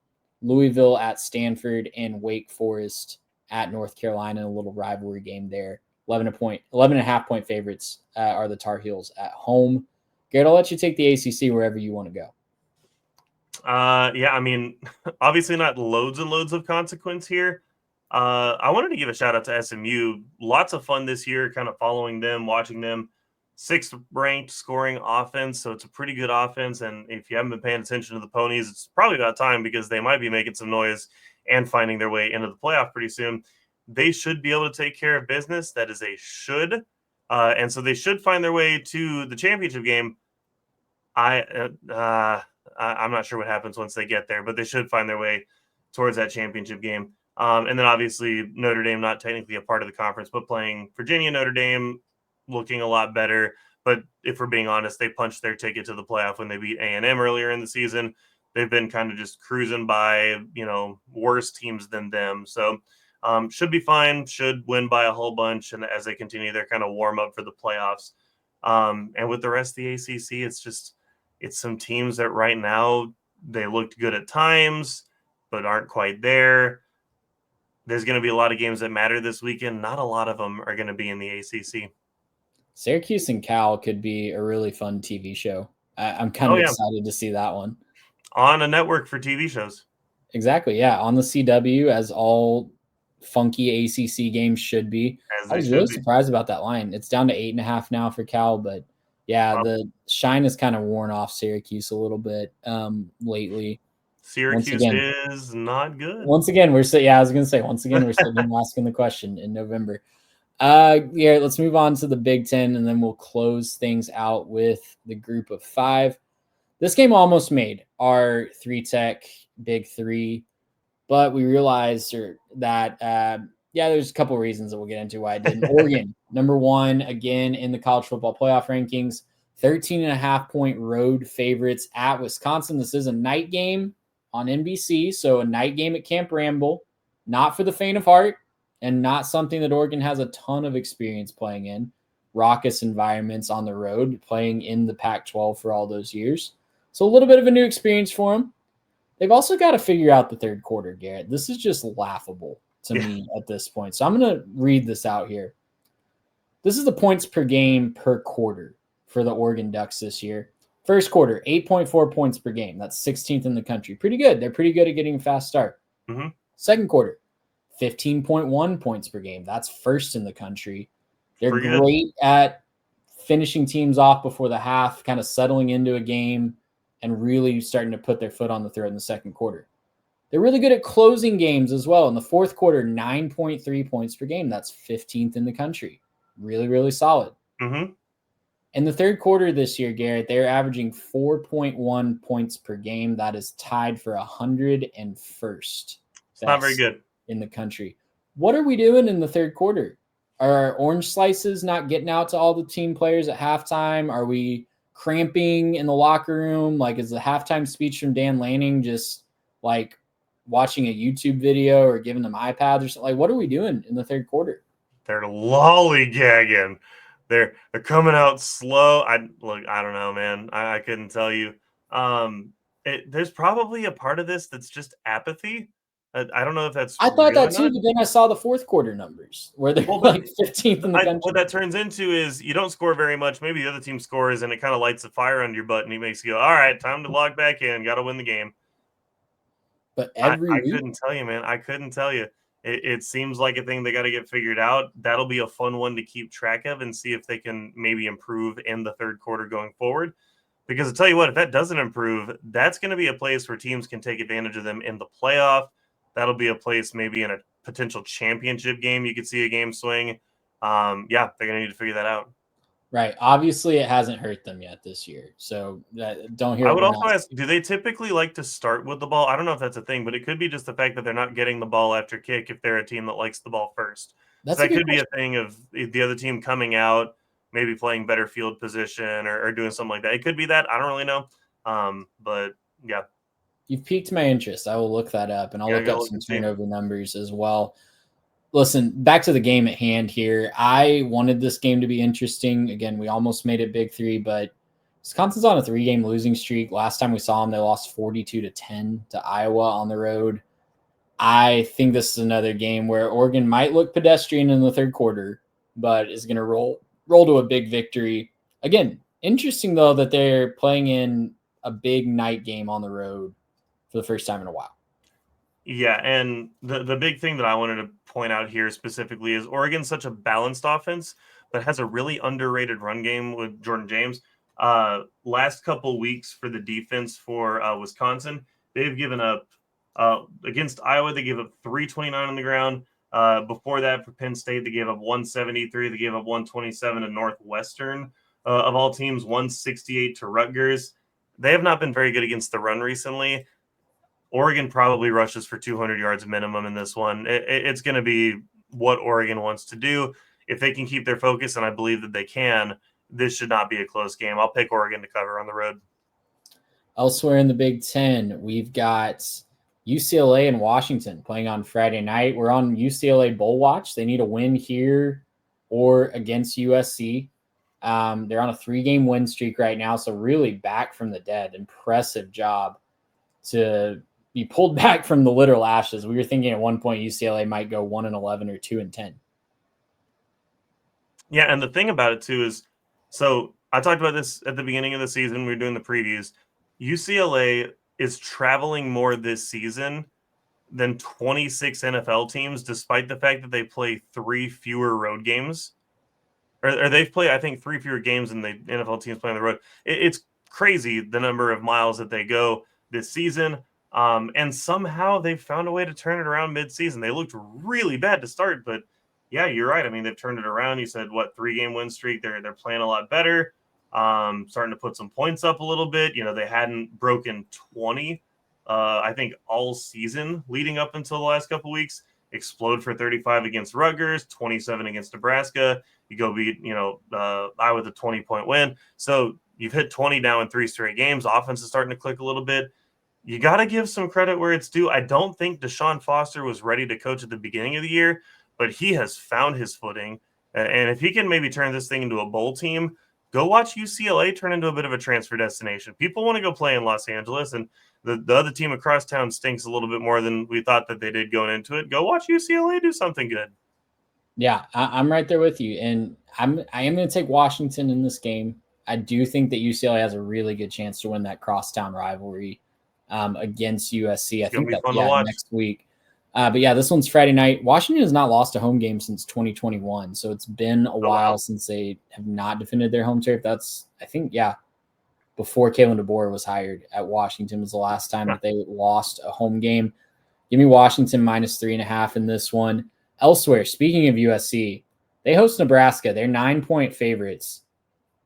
Louisville at Stanford, and Wake Forest at North Carolina. A little rivalry game there. 11.5-point favorites are the Tar Heels at home. Garrett, I'll let you take the ACC wherever you want to go. Yeah, I mean, obviously not loads and loads of consequence here. I wanted to give a shout out to SMU. Lots of fun this year, kind of following them, watching them. 6th ranked scoring offense, so it's a pretty good offense. And if you haven't been paying attention to the Ponies, it's probably about time because they might be making some noise and finding their way into the playoff pretty soon. They should be able to take care of business. That is a should. And so they should find their way to the championship game. I'm not sure what happens once they get there, but they should find their way towards that championship game. And then obviously Notre Dame, not technically a part of the conference, but playing Virginia, Notre Dame looking a lot better. But if we're being honest, they punched their ticket to the playoff when they beat A&M earlier in the season. They've been kind of just cruising by, worse teams than them. So should be fine, should win by a whole bunch. And as they continue their kind of warm up for the playoffs. And with the rest of the ACC, it's some teams that right now they looked good at times, but aren't quite there. There's going to be a lot of games that matter this weekend. Not a lot of them are going to be in the ACC. Syracuse and Cal could be a really fun TV show. I'm kind of excited to see that one. On a network for TV shows. Exactly, yeah. On the CW, as all funky ACC games should be. I was really surprised about that line. It's down to 8.5 now for Cal, but yeah, the shine has kind of worn off Syracuse a little bit lately. Syracuse is not good. Once again, we're sitting here asking the question in November. Let's move on to the Big Ten, and then we'll close things out with the group of 5. This game almost made our 3-tech Big 3. but we realized that there's a couple reasons that we'll get into why it didn't. Oregon, number 1 again in the college football playoff rankings, 13.5-point road favorites at Wisconsin. This is a night game on NBC, so a night game at Camp Ramble, not for the faint of heart, and not something that Oregon has a ton of experience playing in. Raucous environments on the road, playing in the Pac-12 for all those years. So a little bit of a new experience for them. They've also got to figure out the third quarter, Garrett. This is just laughable to me at this point. So I'm going to read this out here. This is the points per game per quarter for the Oregon Ducks this year. First quarter, 8.4 points per game. That's 16th in the country. Pretty good. They're pretty good at getting a fast start. Mm-hmm. Second quarter, 15.1 points per game. That's first in the country. They're great at finishing teams off before the half, kind of settling into a game and really starting to put their foot on the throat in the second quarter. They're really good at closing games as well. In the fourth quarter, 9.3 points per game. That's 15th in the country. Really, really solid. Mm-hmm. In the third quarter this year, Garrett, they're averaging 4.1 points per game. That is tied for 101st. It's not very good in the country. What are we doing in the third quarter? Are orange slices not getting out to all the team players at halftime? Are we cramping in the locker room? Like, is the halftime speech from Dan Lanning just like watching a YouTube video or giving them iPads or something? Like, what are we doing in the third quarter? They're lollygagging. They're coming out slow. I don't know, man. I couldn't tell you. There's probably a part of this that's just apathy. I don't know if that's. I thought that too, but then I saw the fourth quarter numbers where they're like 15th in the country. What that turns into is you don't score very much. Maybe the other team scores, and it kind of lights a fire under your butt, and he makes you go, "All right, time to log back in. Got to win the game." But I couldn't tell you, man. I couldn't tell you. It seems like a thing they got to get figured out. That'll be a fun one to keep track of and see if they can maybe improve in the third quarter going forward. Because I'll tell you what, if that doesn't improve, that's going to be a place where teams can take advantage of them in the playoff. That'll be a place maybe in a potential championship game you could see a game swing. They're going to need to figure that out. Right. Obviously, it hasn't hurt them yet this year. So don't hear. I would also ask, do they typically like to start with the ball? I don't know if that's a thing, but it could be just the fact that they're not getting the ball after kick if they're a team that likes the ball first. That could be a thing of the other team coming out, maybe playing better field position or doing something like that. It could be that. I don't really know. But yeah. You've piqued my interest. I will look that up, and I'll look up some turnover numbers as well. Listen, back to the game at hand here. I wanted this game to be interesting. Again, we almost made it Big Three, but Wisconsin's on a 3-game losing streak. Last time we saw them, they lost 42-10 to Iowa on the road. I think this is another game where Oregon might look pedestrian in the third quarter, but is going to roll to a big victory. Again, interesting, though, that they're playing in a big night game on the road for the first time in a while. Yeah, and the big thing that I wanted to point out here specifically is Oregon's such a balanced offense, but has a really underrated run game with Jordan James. Last couple weeks for the defense for Wisconsin, they've given up against Iowa, they gave up 329 on the ground. Before that, for Penn State, they gave up 173. They gave up 127 to Northwestern. Of all teams, 168 to Rutgers. They have not been very good against the run recently. Oregon probably rushes for 200 yards minimum in this one. It's going to be what Oregon wants to do. If they can keep their focus, and I believe that they can, this should not be a close game. I'll pick Oregon to cover on the road. Elsewhere in the Big Ten, we've got UCLA and Washington playing on Friday night. We're on UCLA Bowl watch. They need a win here or against USC. They're on a 3-game win streak right now, so really back from the dead. Impressive job to be pulled back from the literal ashes. We were thinking at one point UCLA might go 1-11 or 2-10. Yeah, and the thing about it too is, so I talked about this at the beginning of the season. We were doing the previews. UCLA is traveling more this season than 26 NFL teams, despite the fact that they play 3 fewer road games. Or they've played, I think, 3 fewer games than the NFL teams play on the road. It's crazy the number of miles that they go this season. And somehow they've found a way to turn it around mid-season. They looked really bad to start, but yeah, you're right. I mean, they've turned it around. You said, 3-game win streak. They're playing a lot better. Starting to put some points up a little bit. They hadn't broken 20 I think, all season leading up until the last couple weeks. Explode for 35 against Rutgers, 27 against Nebraska. You go beat, Iowa with a 20-point win. So you've hit 20 now in 3 straight games. Offense is starting to click a little bit. You got to give some credit where it's due. I don't think Deshaun Foster was ready to coach at the beginning of the year, but he has found his footing. And if he can maybe turn this thing into a bowl team, go watch UCLA turn into a bit of a transfer destination. People want to go play in Los Angeles, and the other team across town stinks a little bit more than we thought that they did going into it. Go watch UCLA do something good. Yeah, I'm right there with you. And I am going to take Washington in this game. I do think that UCLA has a really good chance to win that crosstown rivalry against USC. I think that next week. But yeah, this one's Friday night. Washington has not lost a home game since 2021. So it's been a while since they have not defended their home turf. That's, I think, before Kalen DeBoer was hired at Washington was the last time that they lost a home game. Give me Washington -3.5 in this one. Elsewhere, speaking of USC, they host Nebraska. They're 9-point favorites.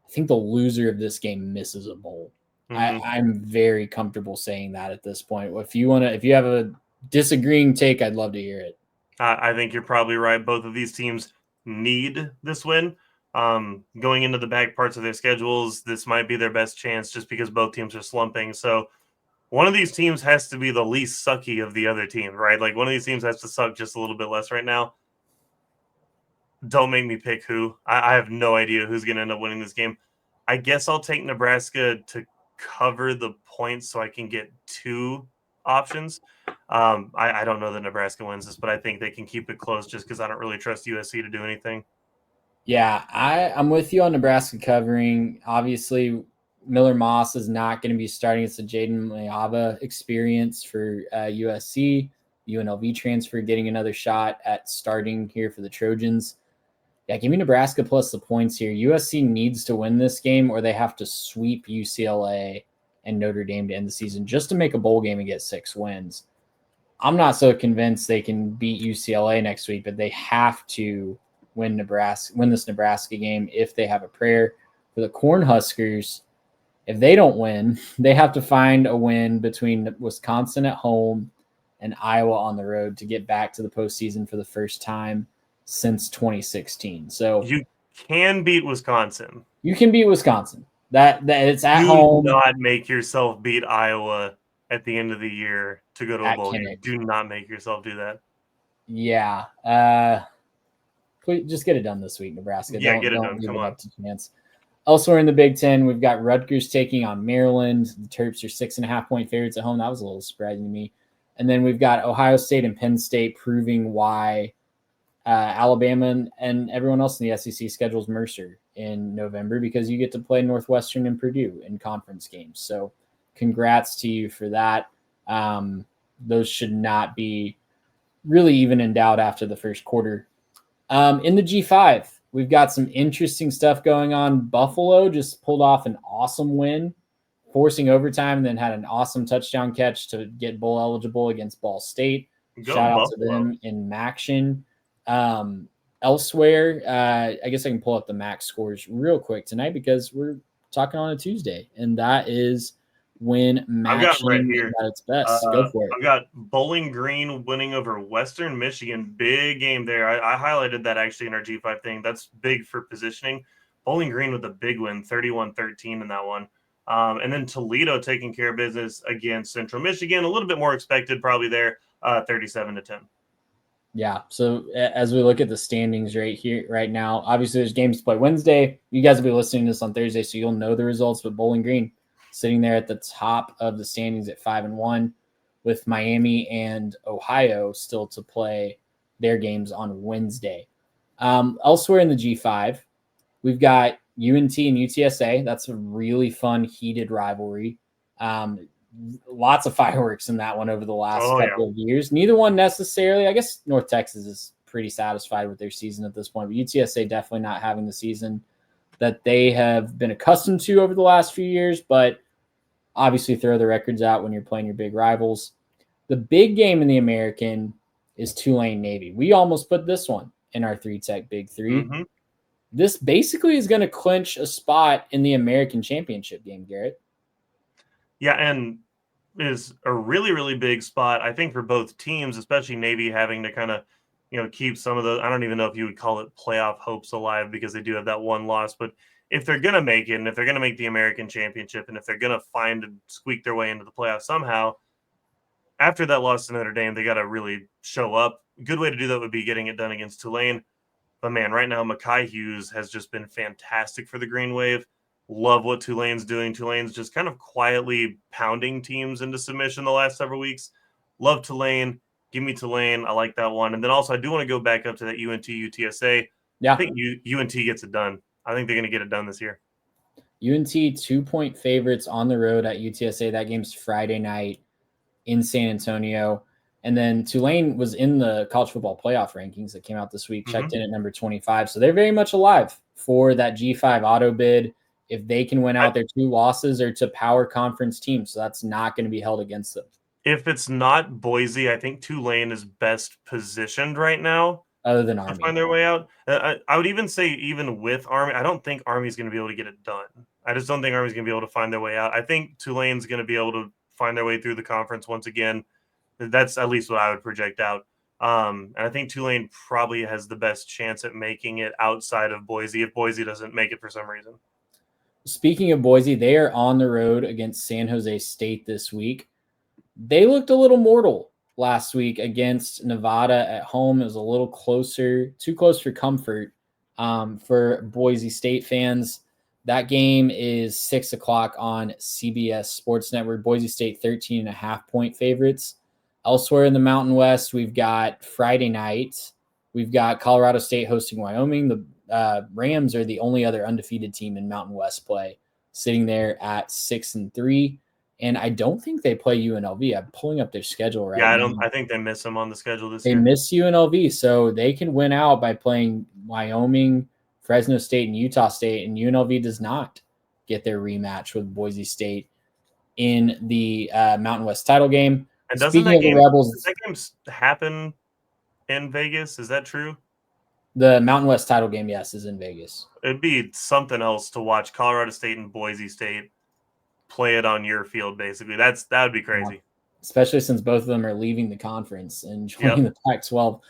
I think the loser of this game misses a bowl. Mm-hmm. I'm very comfortable saying that at this point. If you have a disagreeing take, I'd love to hear it. I think you're probably right. Both of these teams need this win. Going into the back parts of their schedules, this might be their best chance just because both teams are slumping. So one of these teams has to be the least sucky of the other team, right? Like one of these teams has to suck just a little bit less right now. Don't make me pick who. I have no idea who's going to end up winning this game. I guess I'll take Nebraska to cover the points so I can get 2 options. I don't know that Nebraska wins this, but I think they can keep it close just because I don't really trust USC to do anything. Yeah, I'm with you on Nebraska covering. Obviously, Miller Moss is not going to be starting. It's a Jaden Mayava experience for USC. UNLV transfer getting another shot at starting here for the Trojans. Yeah, give me Nebraska plus the points here. USC needs to win this game or they have to sweep UCLA and Notre Dame to end the season just to make a bowl game and get 6 wins. I'm not so convinced they can beat UCLA next week, but they have to win this Nebraska game if they have a prayer. For the Cornhuskers, if they don't win, they have to find a win between Wisconsin at home and Iowa on the road to get back to the postseason for the first time since 2016. So you can beat Wisconsin. You can beat Wisconsin. That it's at home. Do not make yourself beat Iowa at the end of the year to go to a bowl game. Do not make yourself do that. Yeah. Please just get it done this week, Nebraska. Yeah, get it done. Come on. Chance. Elsewhere in the Big Ten, we've got Rutgers taking on Maryland. The Terps are 6.5-point favorites at home. That was a little surprising to me. And then we've got Ohio State and Penn State proving why Alabama and everyone else in the SEC schedules Mercer in November because you get to play Northwestern and Purdue in conference games. So congrats to you for that. Those should not be really even in doubt after the first quarter. In the G5, we've got some interesting stuff going on. Buffalo just pulled off an awesome win, forcing overtime, and then had an awesome touchdown catch to get bowl eligible against Ball State. Shout out to them in Maction. Elsewhere, I guess I can pull up the MAC scores real quick tonight because we're talking on a Tuesday, and that is when Maction is at its best. Go for it. I've got Bowling Green winning over Western Michigan. Big game there. I highlighted that actually in our G5 thing. That's big for positioning. Bowling Green with a big win, 31-13 in that one. And then Toledo taking care of business against Central Michigan. A little bit more expected probably there, 37-10. Yeah, so as we look at the standings right now, obviously there's games to play Wednesday. You guys will be listening to this on Thursday, so you'll know the results. But Bowling Green sitting there at the top of the standings at 5-1, with Miami and Ohio still to play their games on Wednesday. Elsewhere in the G5, we've got UNT and UTSA. That's a really fun, heated rivalry. Lots of fireworks in that one over the last couple of years. Neither one necessarily. I guess North Texas is pretty satisfied with their season at this point, but UTSA definitely not having the season that they have been accustomed to over the last few years, but obviously throw the records out when you're playing your big rivals. The big game in the American is Tulane Navy. We almost put this one in our 3-tech Big 3. Mm-hmm. This basically is going to clinch a spot in the American championship game, Garrett. Yeah, and is a really, really big spot, I think, for both teams, especially Navy having to kind of, keep some of the, I don't even know if you would call it playoff hopes alive because they do have that one loss. But if they're going to make it, and if they're going to make the American Championship, and if they're going to find and squeak their way into the playoffs somehow, after that loss to Notre Dame, they got to really show up. A good way to do that would be getting it done against Tulane. But man, right now, Mekhi Hughes has just been fantastic for the Green Wave. Love what Tulane's doing. Tulane's just kind of quietly pounding teams into submission the last several weeks. Love Tulane. Give me Tulane. I like that one. And then also, I do want to go back up to that UNT UTSA. Yeah. I think UNT gets it done. I think they're going to get it done this year. UNT 2-point favorites on the road at UTSA. That game's Friday night in San Antonio. And then Tulane was in the college football playoff rankings that came out this week, checked in at number 25. So they're very much alive for that G5 auto bid. If they can win out their 2 losses, or to power conference teams. So that's not going to be held against them. If it's not Boise, I think Tulane is best positioned right now. Other than Army. To find their way out. I would even say, even with Army, I don't think Army's going to be able to get it done. I just don't think Army's going to be able to find their way out. I think Tulane's going to be able to find their way through the conference once again. That's at least what I would project out. And I think Tulane probably has the best chance at making it outside of Boise if Boise doesn't make it for some reason. Speaking of Boise, they are on the road against San Jose State this week. They looked a little mortal last week against Nevada at home. It was a little closer, too close for comfort for Boise State fans. That game is 6 o'clock on CBS Sports Network. Boise State 13.5-point favorites. Elsewhere in the Mountain West, we've got Friday night. We've got Colorado State hosting Wyoming. The Rams are the only other undefeated team in Mountain West play, sitting there at 6-3. And I don't think they play UNLV. I'm pulling up their schedule right now. Yeah, I think they miss them on the schedule this year. They miss UNLV, so they can win out by playing Wyoming, Fresno State, and Utah State. And UNLV does not get their rematch with Boise State in the Mountain West title game. And does that game happen in Vegas? Is that true? The Mountain West title game, yes, is in Vegas. It'd be something else to watch Colorado State and Boise State play it on your field, basically. That would be crazy. Yeah. Especially since both of them are leaving the conference and joining the Pac-12.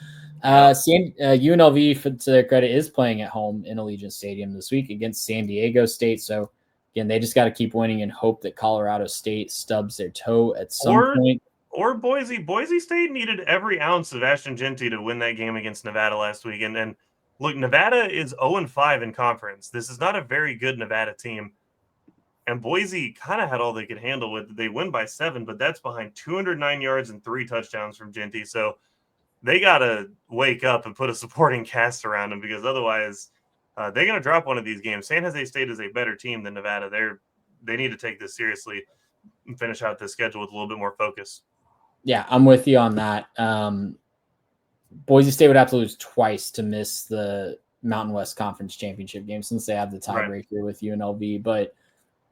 UNLV, to their credit, is playing at home in Allegiant Stadium this week against San Diego State. So, again, they just got to keep winning and hope that Colorado State stubs their toe at some point. Or Boise. Boise State needed every ounce of Ashton Genty to win that game against Nevada last week. And look, Nevada is 0-5 in conference. This is not a very good Nevada team. And Boise kind of had all they could handle with it. They win by 7, but that's behind 209 yards and 3 touchdowns from Genty. So they got to wake up and put a supporting cast around them, because otherwise they're going to drop one of these games. San Jose State is a better team than Nevada. They need to take this seriously and finish out this schedule with a little bit more focus. Yeah, I'm with you on that. Boise State would have to lose twice to miss the Mountain West Conference Championship game, since they have the tiebreaker with UNLV. But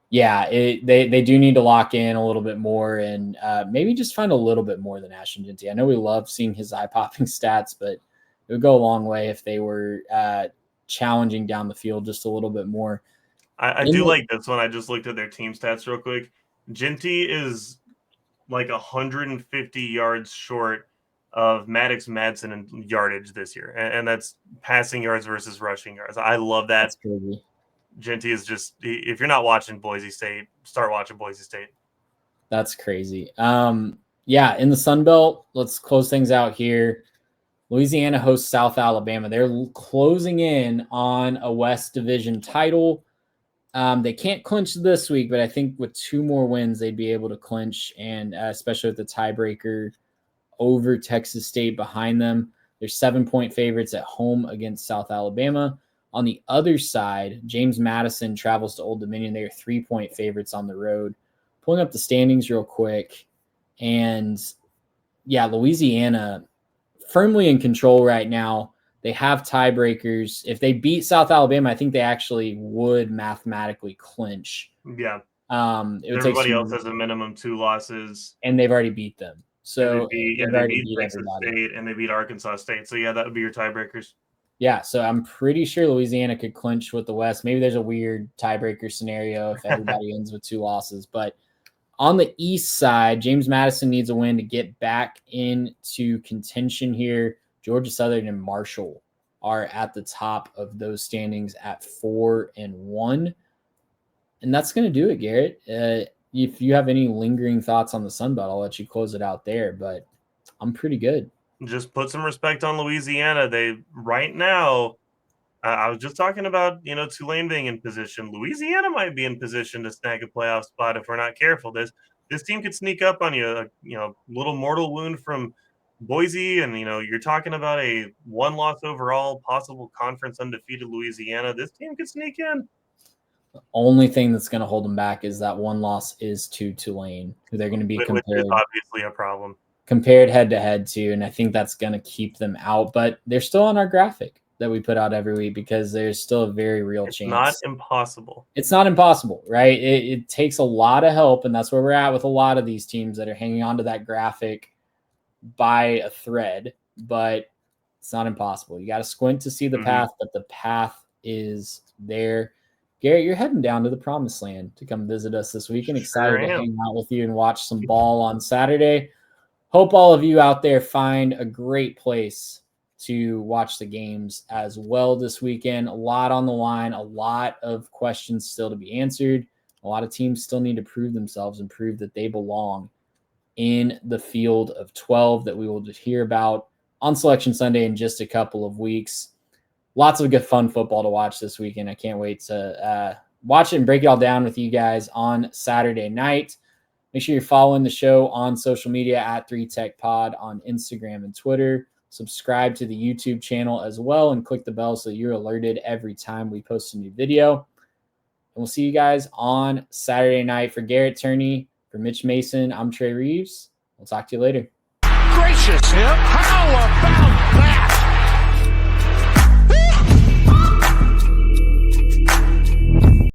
yeah, they do need to lock in a little bit more and maybe just find a little bit more than Ashton Genty. I know we love seeing his eye-popping stats, but it would go a long way if they were challenging down the field just a little bit more. I do like this one. I just looked at their team stats real quick. Genty is like 150 yards short of Maddox Madsen in yardage this year, and that's passing yards versus rushing yards. I love that. That's crazy. Genty is just, if you're not watching Boise State, start watching Boise State. That's crazy. Yeah, in the Sun Belt, let's close things out here. Louisiana hosts South Alabama. They're closing in on a West Division title. They can't clinch this week, but I think with 2 more wins, they'd be able to clinch, and especially with the tiebreaker over Texas State behind them. They're 7-point favorites at home against South Alabama. On the other side, James Madison travels to Old Dominion. They are 3-point favorites on the road. Pulling up the standings real quick. And yeah, Louisiana firmly in control right now. They have tiebreakers. If they beat South Alabama, I think they actually would mathematically clinch. Yeah. Everybody else has a minimum 2 losses. And they've already beat them. So they beat Texas State and they beat Arkansas State. So yeah, that would be your tiebreakers. Yeah, so I'm pretty sure Louisiana could clinch with the West. Maybe there's a weird tiebreaker scenario if everybody ends with 2 losses. But On the East side, James Madison needs a win to get back into contention here. Georgia Southern and Marshall are at the top of those standings at 4-1. And that's going to do it, Garrett. If you have any lingering thoughts on the Sun Belt, I'll let you close it out there, but I'm pretty good. Just put some respect on Louisiana. They right now, I was just talking about, Tulane being in position. Louisiana might be in position to snag a playoff spot if we're not careful. This team could sneak up on you. Little mortal wound from Boise, and you're talking about a 1-loss overall, possible conference undefeated Louisiana. This team could sneak in. The only thing that's going to hold them back is that one loss is to Tulane, who they're going to be Which compared. is obviously a problem. Compared head-to-head to, and I think that's going to keep them out. But they're still on our graphic that we put out every week because there's still a very real chance. It's not impossible. It's not impossible, right? It takes a lot of help, and that's where we're at with a lot of these teams that are hanging on to that graphic by a thread, but it's not impossible. You got to squint to see the path, but the path is there. Garrett, you're heading down to the promised land to come visit us this week, and excited to hang out with you and watch some ball on Saturday. Hope all of you out there find a great place to watch the games as well this weekend. A lot on the line, a lot of questions still to be answered. A lot of teams still need to prove themselves and prove that they belong in the field of 12 that we will hear about on Selection Sunday in just a couple of weeks. Lots of good fun football to watch this weekend. I can't wait to watch it and break it all down with you guys on Saturday night. Make sure you're following the show on social media at 3TechPod on Instagram and Twitter. Subscribe to the YouTube channel as well and click the bell so you're alerted every time we post a new video. And we'll see you guys on Saturday night. For Garrett Turney, for Mitch Mason, I'm Trey Reeves. We'll talk to you later. Gracious him. How about